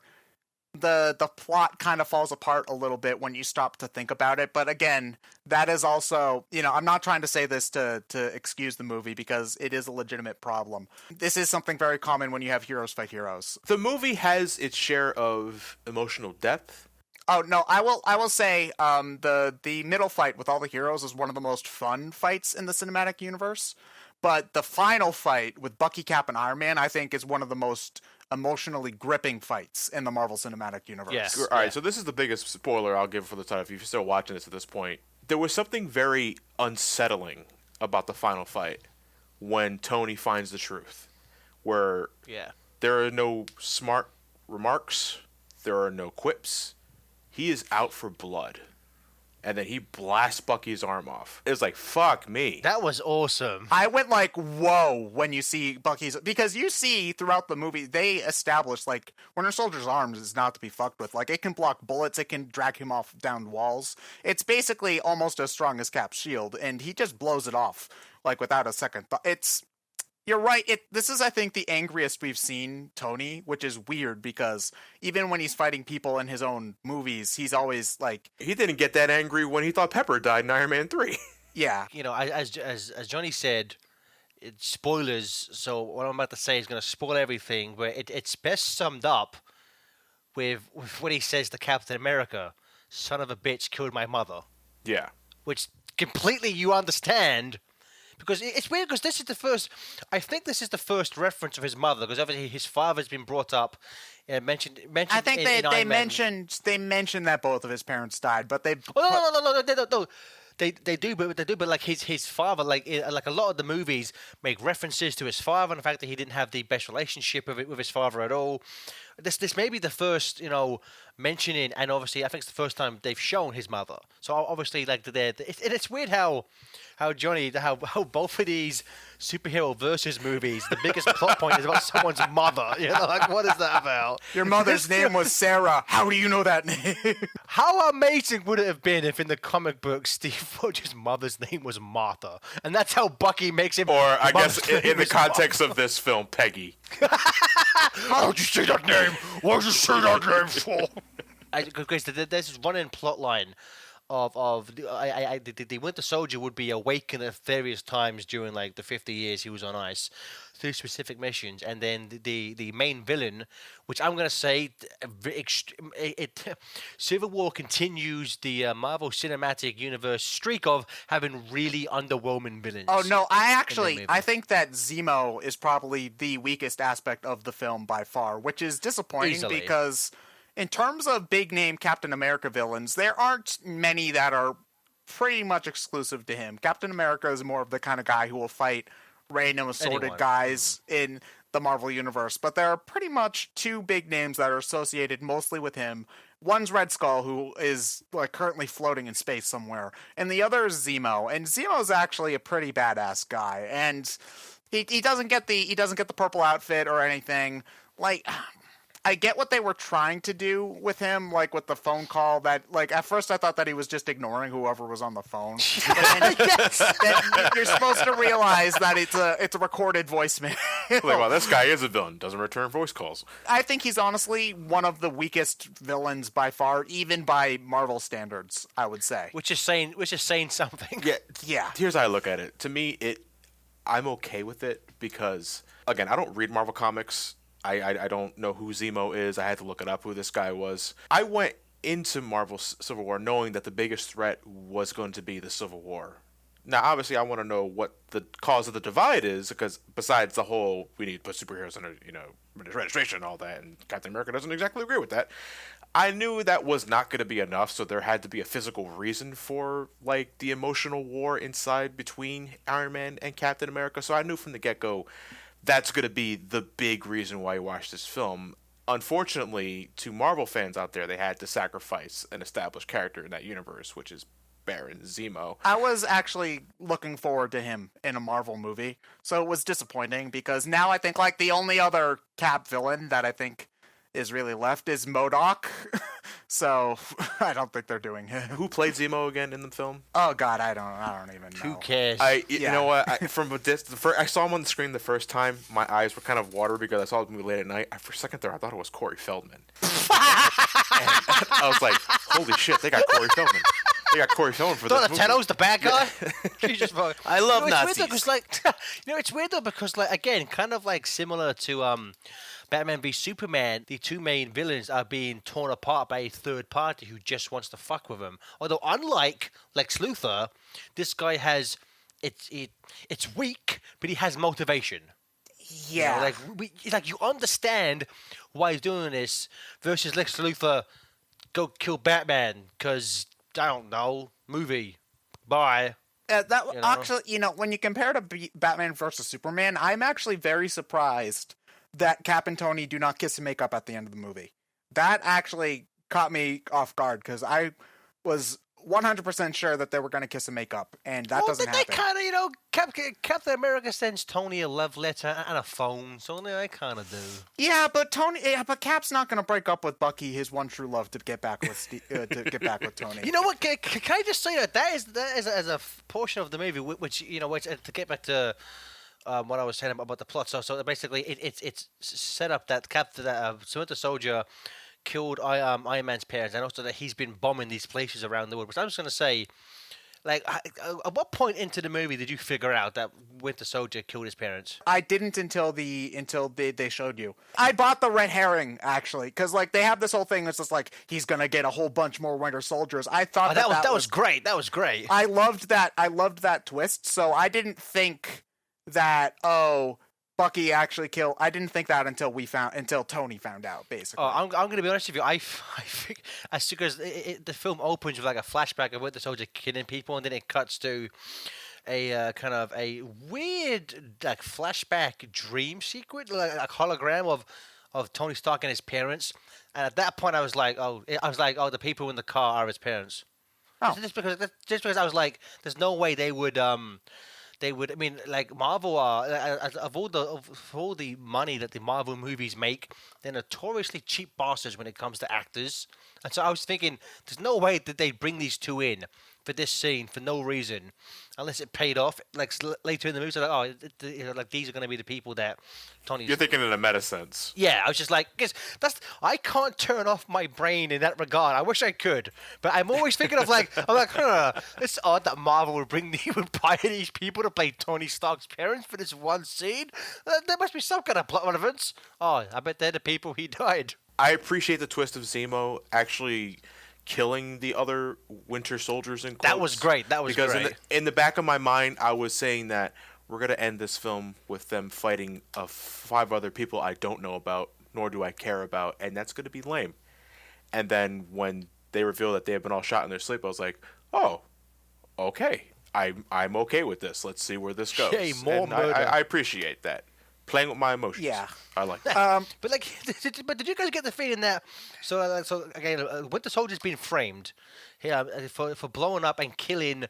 the plot kind of falls apart a little bit when you stop to think about it. But again, that is also, I'm not trying to say this to excuse the movie, because it is a legitimate problem. This is something very common when you have heroes fight heroes. The movie has its share of emotional depth. Oh no, I will say the middle fight with all the heroes is one of the most fun fights in the cinematic universe. But the final fight with Bucky, Cap, and Iron Man, I think, is one of the most emotionally gripping fights in the Marvel Cinematic Universe. Yes. All right, so this is the biggest spoiler I'll give for the title. If you're still watching this at this point, there was something very unsettling about the final fight when Tony finds the truth, where there are no smart remarks, there are no quips. He is out for blood. And then he blasts Bucky's arm off. It was like, fuck me. That was awesome. I went like, whoa, when you see Bucky's... Because you see throughout the movie, they establish, like, Winter Soldier's arms is not to be fucked with. Like, it can block bullets, it can drag him off down walls. It's basically almost as strong as Cap's shield, and he just blows it off, like, without a second thought. You're right. This is, I think, the angriest we've seen Tony, which is weird because even when he's fighting people in his own movies, he's always like... He didn't get that angry when he thought Pepper died in Iron Man 3. Yeah. As Johnny said, it's spoilers, so what I'm about to say is going to spoil everything, but it's best summed up with what he says to Captain America, son of a bitch killed my mother. Yeah. Which completely you understand... Because it's weird, because this is the first... I think this is the first reference of his mother, because obviously his father's been brought up and mentioned. I think they mentioned that both of his parents died, but they... Oh, no. They do, but like his father, like a lot of the movies make references to his father and the fact that he didn't have the best relationship with his father at all. This may be the first, mentioning, and obviously I think it's the first time they've shown his mother. So obviously, like it's weird how Johnny, how both of these superhero versus movies, the biggest plot point is about someone's mother. Like what is that about? Your mother's name was Sarah. How do you know that name? How amazing would it have been if in the comic book Steve Rogers' mother's name was Martha, and that's how Bucky makes him. Or I guess in the context of this film, Peggy. How'd you say that name? Why'd you say that name for? Because there's this running plot line of the Winter Soldier would be awakened at various times during like the 50 years he was on ice through specific missions, and then the main villain, which I'm gonna say, Civil War continues the Marvel Cinematic Universe streak of having really underwhelming villains. Oh no, I think that Zemo is probably the weakest aspect of the film by far, which is disappointing because in terms of big name Captain America villains, there aren't many that are pretty much exclusive to him. Captain America is more of the kind of guy who will fight random assorted Anyone. guys in the Marvel Universe. But there are pretty much two big names that are associated mostly with him. One's Red Skull, who is like currently floating in space somewhere, and the other is Zemo. And Zemo's actually a pretty badass guy, and he doesn't get the purple outfit or anything. Like, I get what they were trying to do with him, like with the phone call. That, like, at first I thought that he was just ignoring whoever was on the phone. Then you're supposed to realize that it's a recorded voicemail. Like, wow, this guy is a villain. Doesn't return voice calls. I think he's honestly one of the weakest villains by far, even by Marvel standards, I would say. Which is saying something. Yeah. Here's how I look at it. To me, I'm okay with it because, again, I don't read Marvel comics. I don't know who Zemo is. I had to look it up who this guy was. I went into Marvel Civil War knowing that the biggest threat was going to be the Civil War. Now, obviously, I want to know what the cause of the divide is, because besides the whole, we need to put superheroes under, registration and all that, and Captain America doesn't exactly agree with that. I knew that was not going to be enough, so there had to be a physical reason for, like, the emotional war inside between Iron Man and Captain America. So I knew from the get-go that's going to be the big reason why you watch this film. Unfortunately, to Marvel fans out there, they had to sacrifice an established character in that universe, which is Baron Zemo. I was actually looking forward to him in a Marvel movie, so it was disappointing because now I think, like, the only other Cap villain that I think is really left is MODOK. So I don't think they're doing him. Who played Zemo again in the film? Oh God, I don't even know. Who cares? You know what? I saw him on the screen the first time. My eyes were kind of watery because I saw the movie late at night. For a second there, I thought it was Corey Feldman. And I was like, "Holy shit! They got Corey Feldman. They got Corey Feldman for this movie." Donatello's the bad guy. Jesus, I love Nazis. It's weird though, it's weird though because, like, again, kind of like similar to Batman v Superman, the two main villains are being torn apart by a third party who just wants to fuck with them. Although, unlike Lex Luthor, this guy has it's weak, but he has motivation. Yeah, You understand why he's doing this versus Lex Luthor. Go kill Batman because I don't know, movie. Bye. Actually, when you compare to Batman versus Superman, I'm actually very surprised that Cap and Tony do not kiss and make up at the end of the movie. That actually caught me off guard because I was 100% sure that they were going to kiss and make up, and that doesn't happen. They kind of, Captain America sends Tony a love letter and a phone, so they kind of do. Yeah, but Cap's not going to break up with Bucky, his one true love, to get back with Tony. You know what? Can I just say that is as a portion of the movie, which to get back to what I was saying about the plot. So basically, it's set up that Winter Soldier killed Iron Man's parents, and also that he's been bombing these places around the world. But I'm just going to say, like, at what point into the movie did you figure out that Winter Soldier killed his parents? I didn't until they showed you. I bought the red herring, actually, because, like, they have this whole thing that's just like, he's going to get a whole bunch more Winter Soldiers. I thought that was great. That was great. I loved that twist, so I didn't think that, Bucky actually killed. I didn't think that until Tony found out, basically. Oh, I'm going to be honest with you. I think as soon as the film opens with like a flashback of Winter Soldier killing people, and then it cuts to a kind of a weird like flashback dream sequence, like a hologram of Tony Stark and his parents. And at that point, I was like, the people in the car are his parents. Oh. Just because I was like, there's no way they would. I mean, like, Marvel are, of all the money that the Marvel movies make, they're notoriously cheap bastards when it comes to actors. And so I was thinking, there's no way that they'd bring these two in for this scene for no reason, unless it paid off. Like, later in the movie, so like, these are going to be the people that Tony's... You're thinking in a meta sense. Yeah, I was just like, I can't turn off my brain in that regard. I wish I could, but I'm always thinking of it's odd that Marvel would buy these people to play Tony Stark's parents for this one scene. There must be some kind of plot relevance. Oh, I bet they're the people he died. I appreciate the twist of Zemo actually killing the other Winter Soldiers in quotes. That was great. Because in the back of my mind, I was saying that we're going to end this film with them fighting 5 other people I don't know about, nor do I care about, and that's going to be lame. And then when they reveal that they have been all shot in their sleep, I was like, oh, okay, I'm okay with this. Let's see where this goes. Yay, more and murder. I appreciate that. Playing with my emotions. Yeah. I like that. But like, did you guys get the feeling that? So again, Winter Soldier's been framed here for blowing up and killing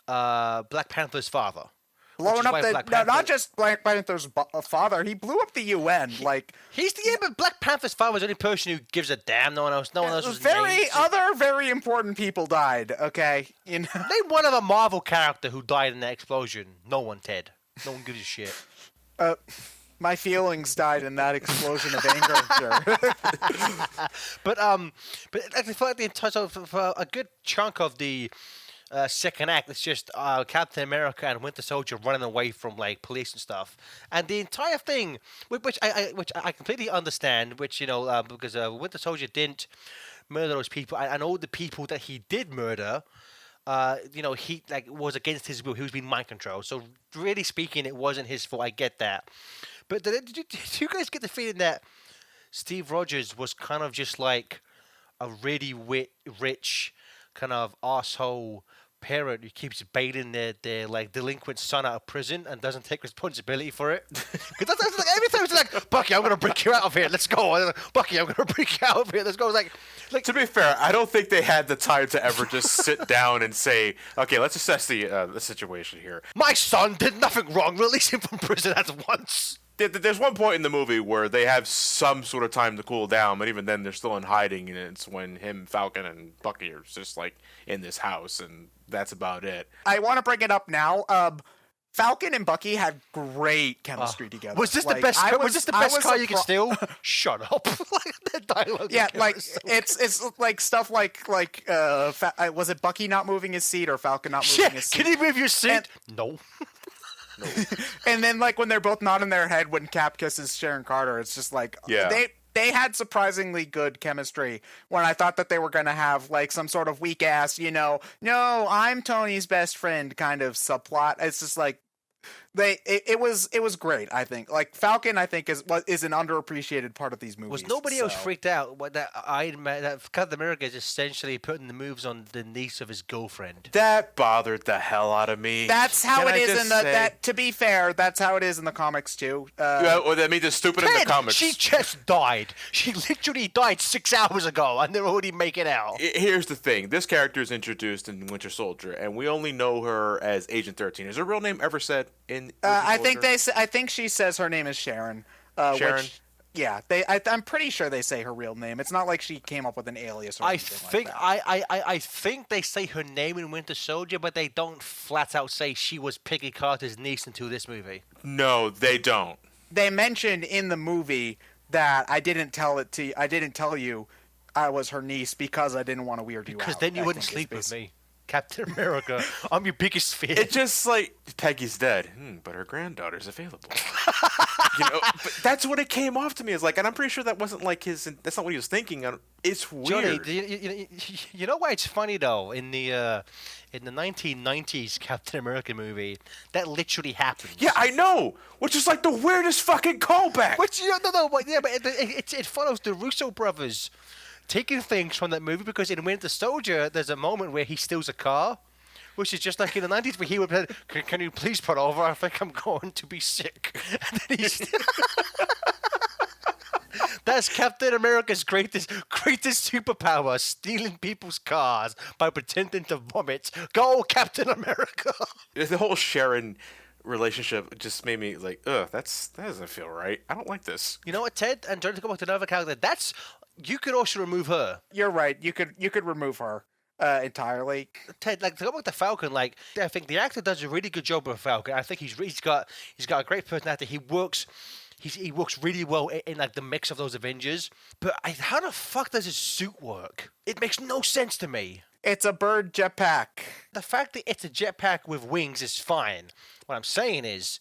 Black Panther's father. Blowing up not just Black Panther's father, he blew up the UN. Like But Black Panther's father was the only person who gives a damn. No one else was other very important people died. Okay, you know. Name one other Marvel character who died in that explosion. No one, Ted. No one gives a shit. My feelings died in that explosion of anger. But actually, for a good chunk of the second act, it's just Captain America and Winter Soldier running away from like police and stuff, and the entire thing, which I completely understand, which because Winter Soldier didn't murder those people, and all the people that he did murder. He was against his will. He was being mind controlled. So really speaking, it wasn't his fault. I get that. But did you guys get the feeling that Steve Rogers was kind of just like a really rich kind of asshole parent who keeps bailing their like delinquent son out of prison and doesn't take responsibility for it? Because that's like every time it's like, Bucky, I'm gonna break you out of here. Let's go. Bucky, I'm gonna break you out of here. Let's go. It's like to be fair, I don't think they had the time to ever just sit down and say, okay, let's assess the situation here. My son did nothing wrong. Release him from prison at once. There's one point in the movie where they have some sort of time to cool down, but even then they're still in hiding, and it's when him, Falcon, and Bucky are just like in this house, and that's about it. I want to bring it up now. Falcon and Bucky had great chemistry together. Was this the best? Was this the best car you could steal? Shut up! That dialogue. Yeah, like it's like stuff like was it Bucky not moving his seat or Falcon not moving his seat? Can you move your seat? No. No. And then like when they're both nodding their head when Cap kisses Sharon Carter, it's just like they had surprisingly good chemistry when I thought that they were going to have like some sort of weak ass, no, I'm Tony's best friend kind of subplot. It's just like it was great. I think like Falcon I think is an underappreciated part of these movies. Was nobody else freaked out that Captain America is essentially putting the moves on the niece of his girlfriend? That bothered the hell out of me. That's how it is in that. To be fair, that's how it is in the comics too. Well, that means it's stupid in the comics. She just died. She literally died 6 hours ago, and they're already making out. Here's the thing: this character is introduced in Winter Soldier, and we only know her as Agent 13. Is her real name ever said in? I think she says her name is Sharon. Sharon. Which, yeah, I'm pretty sure they say her real name. It's not like she came up with an alias or anything like that. I think they say her name in Winter Soldier, but they don't flat out say she was Peggy Carter's niece until this movie. No, they don't. They mentioned in the movie that I didn't tell you I was her niece because I didn't want to weird you out. Because then you wouldn't sleep with me. Captain America, I'm your biggest fear. It's just like Peggy's dead, but her granddaughter's available. But that's what it came off to me as like, and I'm pretty sure that wasn't like his. That's not what he was thinking. It's weird. Johnny, you know why it's funny though? In the 1990s Captain America movie, that literally happened. Yeah, I know. Which is like the weirdest fucking callback. But it follows the Russo brothers taking things from that movie, because in Winter Soldier, there's a moment where he steals a car, which is just like in the 90s where he would say, can you please pull over? I think I'm going to be sick. And then he's... That's Captain America's greatest superpower, stealing people's cars by pretending to vomit. Go, Captain America! The whole Sharon relationship just made me like, that doesn't feel right. I don't like this. You know what, Ted? And trying to go back to another character, you could also remove her. You're right. You could remove her entirely. Ted, like to go back to Falcon, like I think the actor does a really good job with Falcon. I think he's got a great personality. He works really well in like the mix of those Avengers. But how the fuck does his suit work? It makes no sense to me. It's a bird jetpack. The fact that it's a jetpack with wings is fine. What I'm saying is,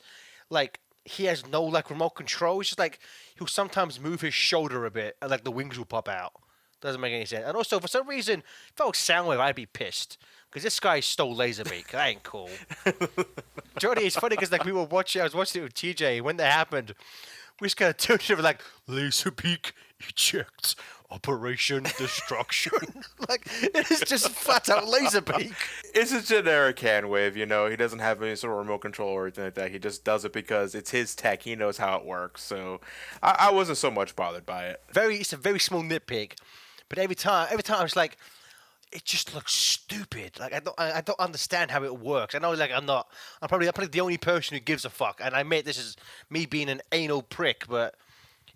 like, he has no like remote control. It's just like he'll sometimes move his shoulder a bit, and like the wings will pop out. Doesn't make any sense. And also, for some reason, if I was Soundwave, I'd be pissed because this guy stole Laserbeak. That ain't cool. Johnny, it's funny because like I was watching it with TJ when that happened. We just kind of turned to him like, Laserbeak eject. Operation Destruction. Like, it is just flat out Laserbeak. It's a generic hand wave, you know. He doesn't have any sort of remote control or anything like that. He just does it because it's his tech. He knows how it works. So I wasn't so much bothered by it. It's a very small nitpick, but every time I was like, it just looks stupid. Like, I don't understand how it works. I know, like, I'm probably the only person who gives a fuck, and I admit this is me being an anal prick, but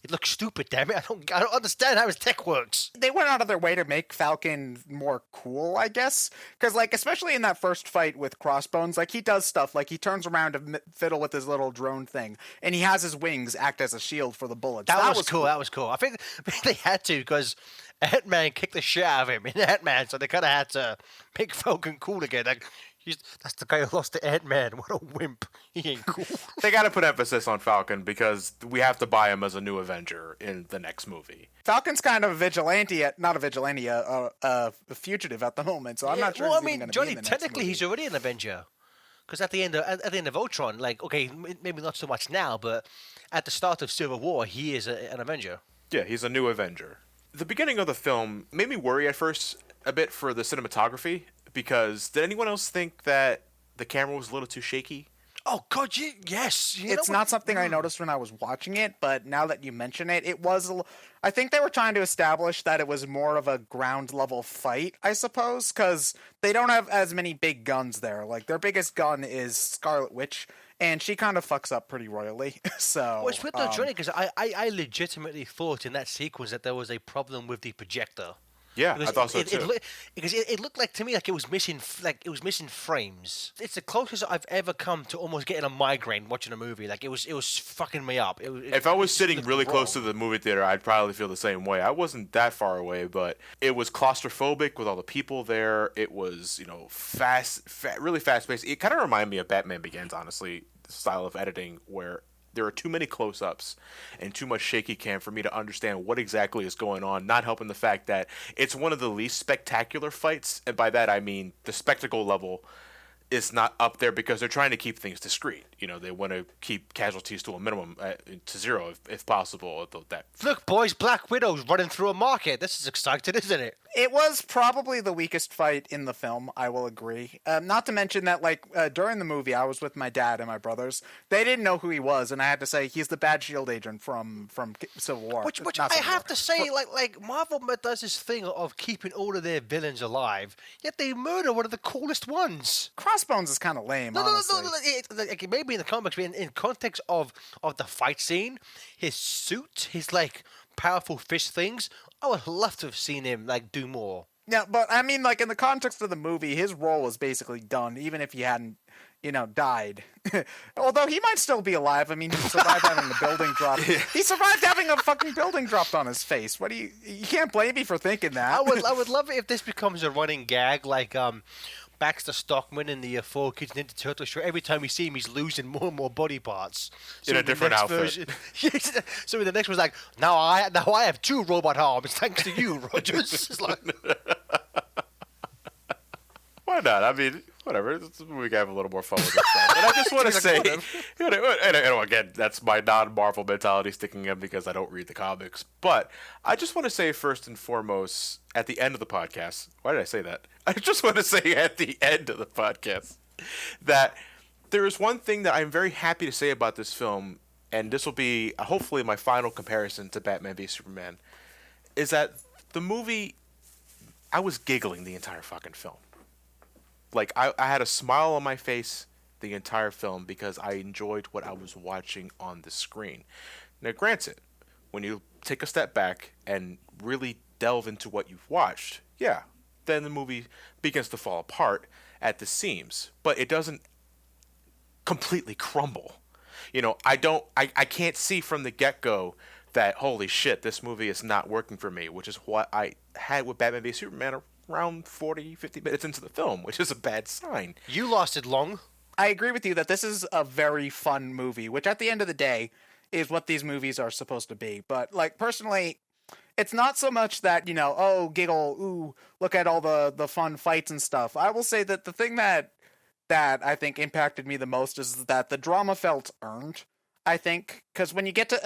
it looks stupid. Damn it, I don't understand how his tech works. They went out of their way to make Falcon more cool, I guess, because like especially in that first fight with Crossbones, like he does stuff like he turns around to fiddle with his little drone thing, and he has his wings act as a shield for the bullets. That was cool. That was cool. I think they had to because Ant-Man kicked the shit out of him in Ant-Man, so they kind of had to make Falcon cool again. Like, that's the guy who lost to Ant-Man. What a wimp. He ain't cool. They got to put emphasis on Falcon because we have to buy him as a new Avenger in the next movie. Falcon's kind of a vigilante, not a vigilante, a fugitive at the moment, so I'm not sure. Well, he's even Johnny, be in the technically next movie. he's already an Avenger. Because at the end of Ultron, like, okay, maybe not so much now, but at the start of Civil War, he is an Avenger. Yeah, he's a new Avenger. The beginning of the film made me worry at first a bit for the cinematography, because did anyone else think that the camera was a little too shaky? Oh, God, yes. It's not something I noticed when I was watching it, but now that you mention it, it was... I think they were trying to establish that it was more of a ground-level fight, I suppose, because they don't have as many big guns there. Like, their biggest gun is Scarlet Witch, and she kind of fucks up pretty royally, so... Well, it's weird though, Johnny, because I legitimately thought in that sequence that there was a problem with the projector. Yeah, I thought so too. Because it looked like to me like it was missing frames. It's the closest I've ever come to almost getting a migraine watching a movie. Like it was fucking me up. If I was sitting really close to the movie theater, I'd probably feel the same way. I wasn't that far away, but it was claustrophobic with all the people there. It was, really fast paced. It kind of reminded me of Batman Begins, honestly, the style of editing where there are too many close-ups and too much shaky cam for me to understand what exactly is going on, not helping the fact that it's one of the least spectacular fights, and by that I mean the spectacle level is not up there because they're trying to keep things discreet. They want to keep casualties to a minimum, to zero if possible. Look, boys, Black Widow's running through a market. This is exciting, isn't it? It was probably the weakest fight in the film, I will agree. Not to mention that, during the movie, I was with my dad and my brothers. They didn't know who he was, and I had to say, he's the bad SHIELD agent from Civil War. Which I have to say, Marvel does this thing of keeping all of their villains alive, yet they murder one of the coolest ones. Crossbones is kind of lame, honestly. No, maybe in the comics, but in context of the fight scene, his suit, his, powerful fist things, I would love to have seen him, do more. Yeah, but, I mean, in the context of the movie, his role was basically done, even if he hadn't, died. Although he might still be alive. I mean, he survived having a building dropped. He survived having a fucking building dropped on his face. You can't blame me for thinking that. I would love it if this becomes a running gag, Baxter Stockman in the Four Kids Ninja Turtles show. Every time we see him, he's losing more and more body parts. So in a different outfit. So the next one's like, now I have 2 robot arms thanks to you, Rogers. It's like... Why not? I mean, whatever. We can have a little more fun with this stuff. And I just want to say, again, that's my non-Marvel mentality sticking in because I don't read the comics. But I just want to say first and foremost, at the end of the podcast, why did I say that? I just want to say at the end of the podcast that there is one thing that I'm very happy to say about this film, and this will be hopefully my final comparison to Batman v Superman, is that the movie, I was giggling the entire fucking film. I had a smile on my face the entire film because I enjoyed what I was watching on the screen. Now, granted, when you take a step back and really delve into what you've watched, yeah, then the movie begins to fall apart at the seams. But it doesn't completely crumble. I can't see from the get-go that, holy shit, this movie is not working for me, which is what I had with Batman v Superman around 40, 50 minutes into the film, which is a bad sign. You lasted long. I agree with you that this is a very fun movie, which at the end of the day is what these movies are supposed to be. But, personally, it's not so much that, oh, giggle, ooh, look at all the fun fights and stuff. I will say that the thing that I think impacted me the most is that the drama felt earned. I think, because when you get to,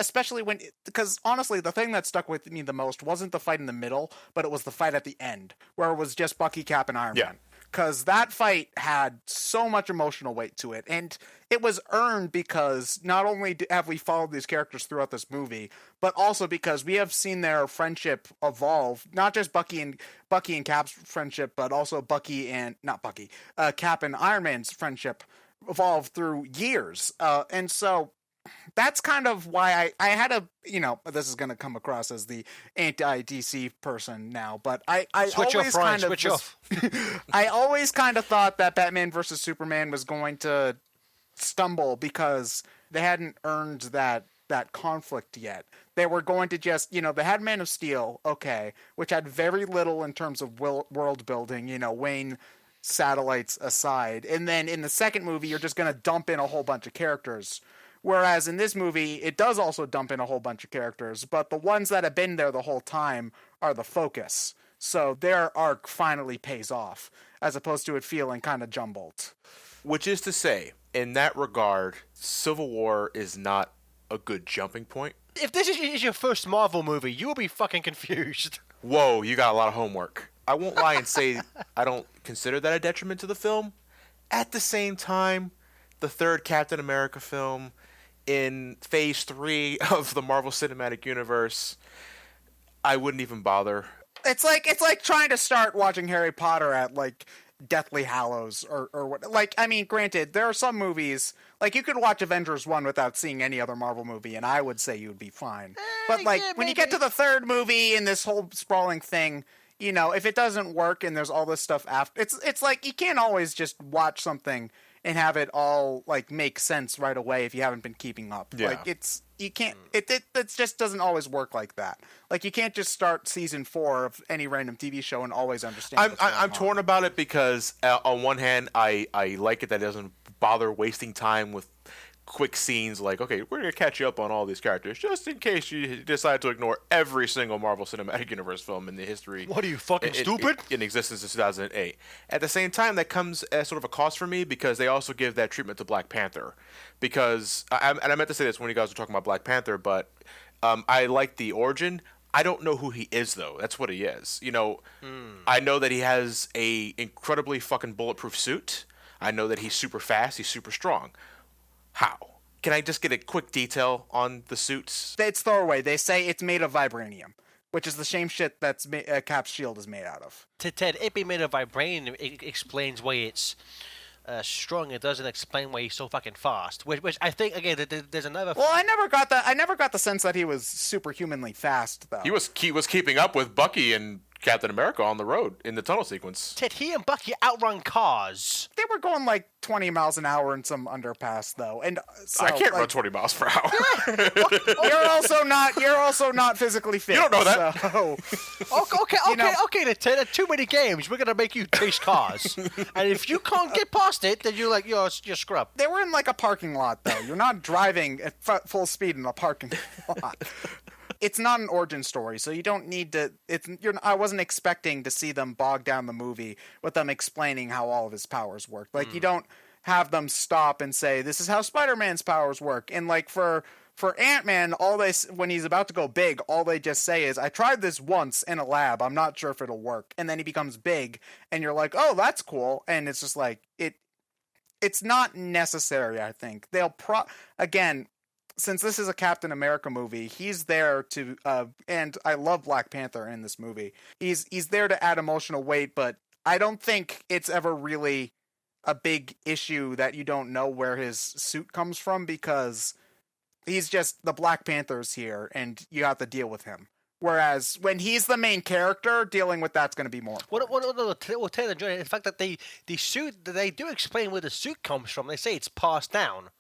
because honestly, the thing that stuck with me the most wasn't the fight in the middle, but it was the fight at the end, where it was just Bucky, Cap, and Iron Man. Because that fight had so much emotional weight to it, and it was earned because not only have we followed these characters throughout this movie, but also because we have seen their friendship evolve. Not just Bucky and Cap's friendship, but also Cap and Iron Man's friendship evolve through years. And so that's kind of why I had a, this is going to come across as the anti-DC person now, but I always kind of thought that Batman versus Superman was going to stumble because they hadn't earned that conflict yet. They were going to just, they had Man of Steel, okay, which had very little in terms of world building, Wayne satellites aside. And then in the second movie, you're just going to dump in a whole bunch of characters. Whereas in this movie, it does also dump in a whole bunch of characters, but the ones that have been there the whole time are the focus. So their arc finally pays off, as opposed to it feeling kind of jumbled. Which is to say, in that regard, Civil War is not a good jumping point. If this is your first Marvel movie, you will be fucking confused. Whoa, you got a lot of homework. I won't lie and say I don't consider that a detriment to the film. At the same time, the third Captain America film in Phase 3 of the Marvel Cinematic Universe, I wouldn't even bother. It's like trying to start watching Harry Potter at like Deathly Hallows or what. Like, I mean, granted, there are some movies like you could watch Avengers 1 without seeing any other Marvel movie, and I would say you would be fine. But like when you get to the third movie and this whole sprawling thing, if it doesn't work and there's all this stuff after, it's like you can't always just watch something and have it all like make sense right away if you haven't been keeping up. Yeah. Like you can't. It just doesn't always work like that. Like you can't just start season 4 of any random TV show and always understand. I'm torn about it because on one hand I like it that it doesn't bother wasting time with quick scenes like, okay, we're going to catch you up on all these characters just in case you decide to ignore every single Marvel Cinematic Universe film in the history. What are you, fucking stupid? In existence since 2008. At the same time, that comes as sort of a cost for me because they also give that treatment to Black Panther. Because, and I meant to say this when you guys were talking about Black Panther, but I like the origin. I don't know who he is, though. That's what he is. I know that he has a incredibly fucking bulletproof suit. I know that he's super fast. He's super strong. How? Can I just get a quick detail on the suits? It's throwaway. They say it's made of vibranium, which is the same shit that's Cap's shield is made out of. To Ted, it being made of vibranium explains why it's strong. It doesn't explain why he's so fucking fast. Which I think again, there's another. Well, I never got that. I never got the sense that he was superhumanly fast, though. He was keeping up with Bucky and Captain America on the road in the tunnel sequence. Ted, he and Bucky outrun cars. They were going like 20 miles an hour in some underpass, though, and so, I can't run 20 miles per hour. You're also not physically fit. You don't know that. So, Okay, Ted. Too many games. We're gonna make you chase cars, and if you can't get past it, then you're scrub. They were in like a parking lot, though. You're not driving at full speed in a parking lot. It's not an origin story, so you don't need to. I wasn't expecting to see them bog down the movie with them explaining how all of his powers work. Like you don't have them stop and say, "This is how Spider-Man's powers work." And like for Ant-Man, when he's about to go big, all they just say is, "I tried this once in a lab. I'm not sure if it'll work." And then he becomes big, and you're like, "Oh, that's cool." And it's just like it's not necessary. I think they'll again. Since this is a Captain America movie, he's there to, and I love Black Panther in this movie. He's there to add emotional weight, but I don't think it's ever really a big issue that you don't know where his suit comes from because he's just the Black Panther's here, and you have to deal with him. Whereas when he's the main character, dealing with that's going to be more. What Taylor enjoyed the fact that the suit, they do explain where the suit comes from. They say it's passed down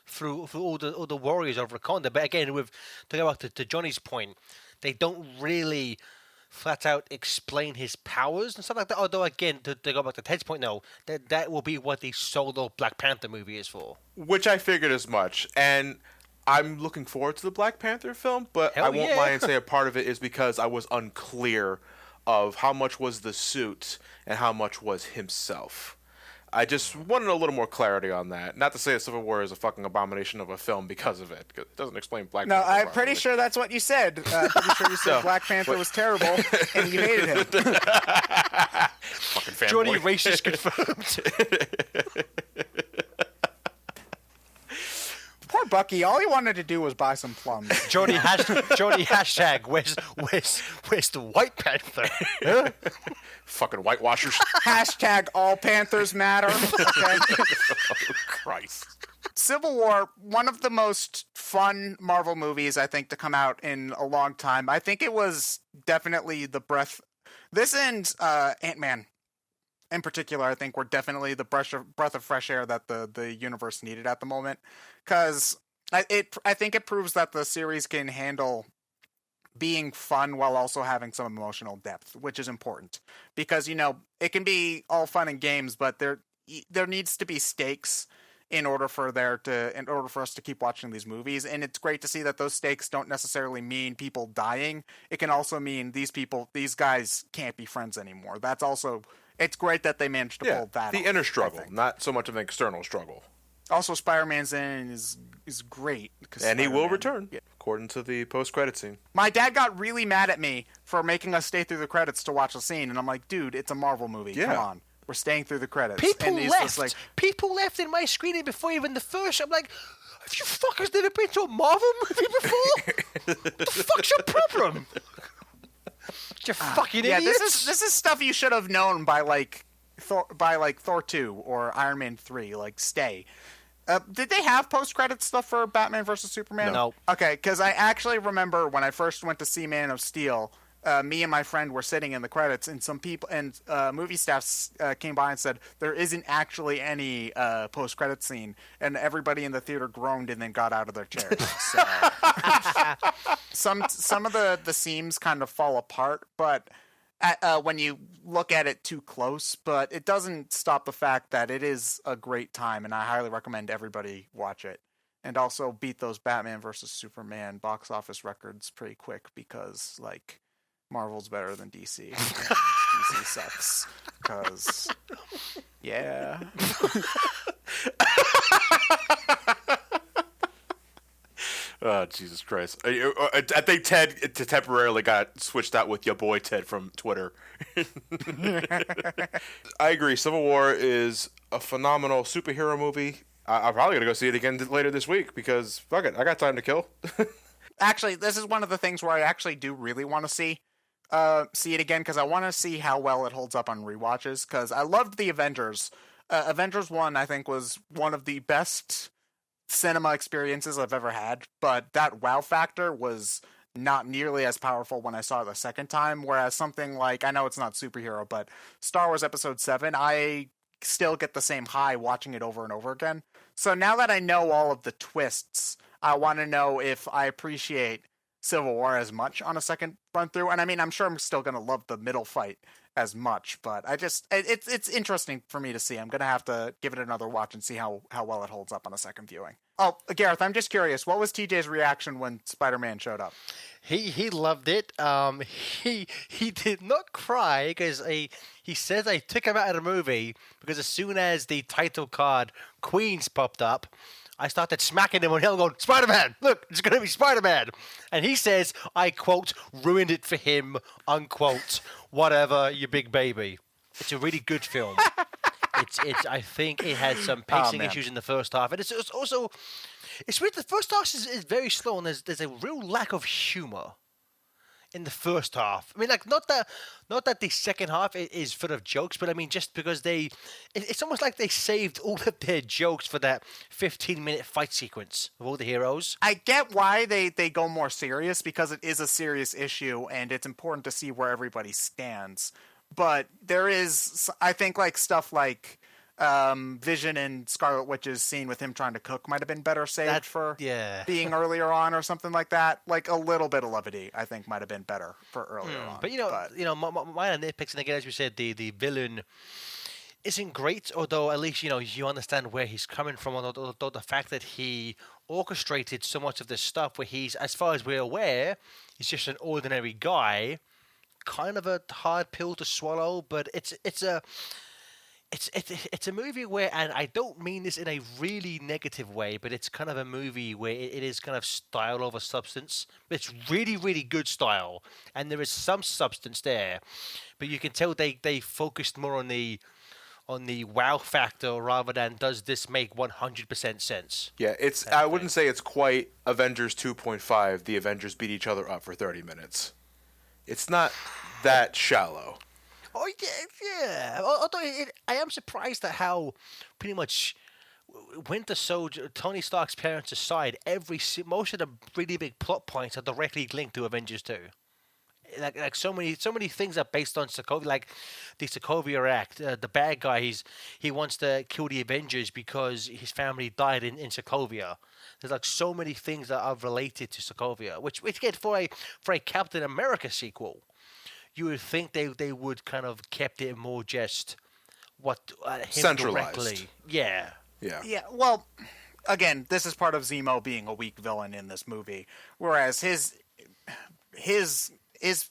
through all the warriors of Wakanda. But again, to go back to Johnny's point, they don't really flat out explain his powers and stuff like that. Although again, to go back to Ted's point, no, that will be what the solo Black Panther movie is for. Which I figured as much, and I'm looking forward to the Black Panther film. But I won't lie and say a part of it is because I was unclear of how much was the suit and how much was himself. I just wanted a little more clarity on that. Not to say that Civil War is a fucking abomination of a film because of it. 'Cause it doesn't explain Black No, Panther I'm properly. pretty sure that's what you said. I'm pretty sure you said Black Panther was terrible and you hated him. Fucking fanboy. Johnny racist confirmed. Poor Bucky. All he wanted to do was buy some plums. Johnny hashtag where's the White Panther? Huh? Fucking whitewashers. Hashtag all Panthers matter. Okay. Oh, Christ. Civil War, one of the most fun Marvel movies, I think, to come out in a long time. I think it was definitely the breath. This and Ant-Man, in particular, I think were definitely the breath of fresh air that the universe needed at the moment. Because I think it proves that the series can handle being fun while also having some emotional depth, which is important. Because, it can be all fun and games, but there needs to be stakes in order for us to keep watching these movies. And it's great to see that those stakes don't necessarily mean people dying. It can also mean these guys can't be friends anymore. That's also, it's great that they managed to pull that the off, inner struggle, not so much of an external struggle. Also, Spider-Man's in is great. And he will return, according to the post-credit scene. My dad got really mad at me for making us stay through the credits to watch the scene, and I'm like, dude, it's a Marvel movie. Yeah. Come on. We're staying through the credits. People and he's left. just like, People left in my screening before even the first. I'm like, have you fuckers never been to a Marvel movie before? What the fuck's your problem? You fucking yeah, idiots. this is stuff you should have known by Thor 2 or Iron Man 3. Like, stay. Did they have post-credit stuff for Batman vs. Superman? No. Okay, because I actually remember when I first went to see Man of Steel, me and my friend were sitting in the credits, and some people and movie staff came by and said there isn't actually any post-credit scene, and everybody in the theater groaned and then got out of their chairs. So some of the seams kind of fall apart, but when you look at it too close, but it doesn't stop the fact that it is a great time, and I highly recommend everybody watch it. And also beat those Batman vs. Superman box office records pretty quick because, like, Marvel's better than DC. DC sucks. Because, yeah. Oh, Jesus Christ. I think Ted temporarily got switched out with your boy Ted from Twitter. I agree. Civil War is a phenomenal superhero movie. I'm probably going to go see it again later this week because, fuck it, I got time to kill. Actually, this is one of the things where I actually do really want to see it again because I want to see how well it holds up on rewatches because I loved the Avengers. Avengers 1, I think, was one of the best cinema experiences I've ever had, but that wow factor was not nearly as powerful when I saw it the second time, whereas something like, I know it's not superhero, but Star Wars Episode 7, I still get the same high watching it over and over again. So now that I know all of the twists, I want to know if I appreciate Civil War as much on a second run through. And I mean, I'm sure I'm still going to love the middle fight as much, but it's interesting for me to see. I'm going to have to give it another watch and see how well it holds up on a second viewing. Oh, Gareth, I'm just curious. What was TJ's reaction when Spider-Man showed up? He loved it. He did not cry because he says I took him out of the movie because as soon as the title card Queens popped up, I started smacking him on the head going, Spider-Man, look, it's going to be Spider-Man. And he says, I quote, ruined it for him, unquote, whatever, you big baby. It's a really good film. I think it had some pacing issues in the first half. And it's also, it's weird, the first half is very slow and there's a real lack of humor in the first half. I mean, like, not that the second half is full of jokes, but I mean, just because it's almost like they saved all of their jokes for that 15-minute fight sequence of all the heroes. I get why they go more serious, because it is a serious issue, and it's important to see where everybody stands. But there is, I think, like, stuff like Vision and Scarlet Witch's scene with him trying to cook might have been better saved for being earlier on or something like that. Like a little bit of levity, I think, might have been better for earlier on. But my nitpicks, and again, as we said, the villain isn't great, although at least you understand where he's coming from. Although the fact that he orchestrated so much of this stuff, where he's, as far as we're aware, he's just an ordinary guy, kind of a hard pill to swallow. But it's it's a movie where, and I don't mean this in a really negative way, but it's kind of a movie where it is kind of style over substance. It's really, really good style, and there is some substance there, but you can tell they focused more on the wow factor rather than does this make 100% sense. Yeah, it's. I wouldn't say it's quite Avengers 2.5. The Avengers beat each other up for 30 minutes. It's not that shallow. Oh yeah, yeah. Although I am surprised at how pretty much Winter Soldier, Tony Stark's parents aside, most of the really big plot points are directly linked to Avengers 2. Like so many things are based on Sokovia, like the Sokovia Act. The bad guy, he wants to kill the Avengers because his family died in Sokovia. There's like so many things that are related to Sokovia, which again for a Captain America sequel, you would think they would kind of kept it more just what him centralized. Directly. Yeah. Yeah. Well, again, this is part of Zemo being a weak villain in this movie, whereas his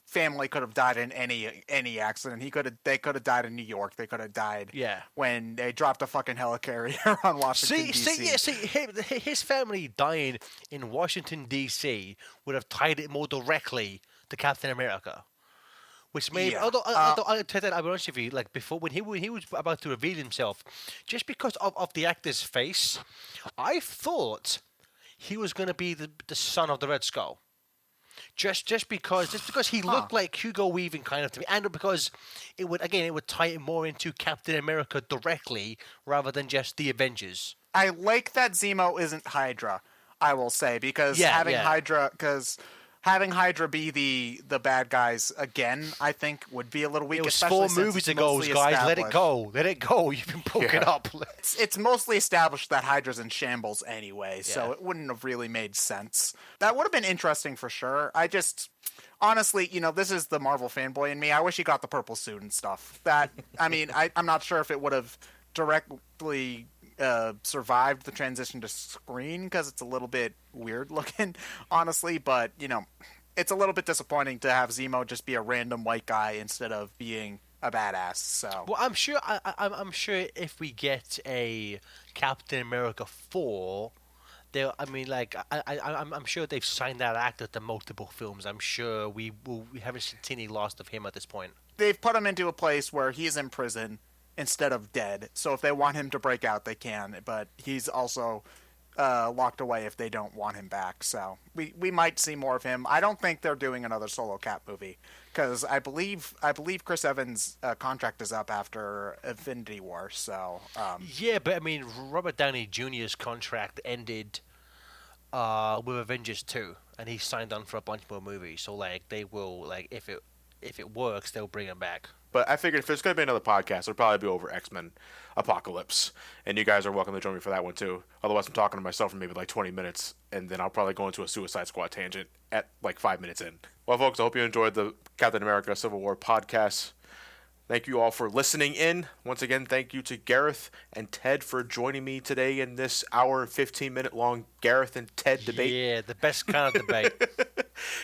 family could have died in any accident. They could have died in New York. They could have died when they dropped a fucking helicarrier on Washington D.C. His family dying in Washington D.C. would have tied it more directly to Captain America. Which made, although I'll tell that, I'll be honest with you, like before when he was about to reveal himself, just because of the actor's face, I thought he was going to be the son of the Red Skull. Just because he looked like Hugo Weaving kind of to me, and because it would tie it more into Captain America directly rather than just the Avengers. I like that Zemo isn't Hydra, I will say, because having Hydra be the bad guys again, I think would be a little weak. It was 4 movies ago, guys. Let it go. You've been broken up. It's mostly established that Hydra's in shambles anyway, so it wouldn't have really made sense. That would have been interesting for sure. I just, honestly, this is the Marvel fanboy in me. I wish he got the purple suit and stuff. I'm not sure if it would have directly survived the transition to screen because it's a little bit weird looking, honestly, but it's a little bit disappointing to have Zemo just be a random white guy instead of being a badass. So I'm sure if we get a Captain America 4, I'm sure they've signed that actor to multiple films. I'm sure we haven't seen any loss of him at this point. They've put him into a place where he's in prison instead of dead. So if they want him to break out, they can. But he's also locked away if they don't want him back. So we might see more of him. I don't think they're doing another solo Cap movie because I believe Chris Evans' contract is up after Infinity War. So yeah, but Robert Downey Jr.'s contract ended with Avengers 2, and he signed on for a bunch more movies. So they will if it works, they'll bring him back. But I figured if there's going to be another podcast, it'll probably be over X-Men Apocalypse. And you guys are welcome to join me for that one, too. Otherwise, I'm talking to myself for maybe 20 minutes, and then I'll probably go into a Suicide Squad tangent at 5 minutes in. Well, folks, I hope you enjoyed the Captain America Civil War podcast. Thank you all for listening in. Once again, thank you to Gareth and Ted for joining me today in this hour and 15-minute long Gareth and Ted debate. Yeah, the best kind of debate.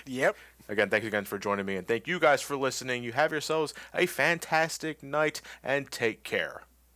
Yep. Again, thanks again for joining me, and thank you guys for listening. You have yourselves a fantastic night, and take care.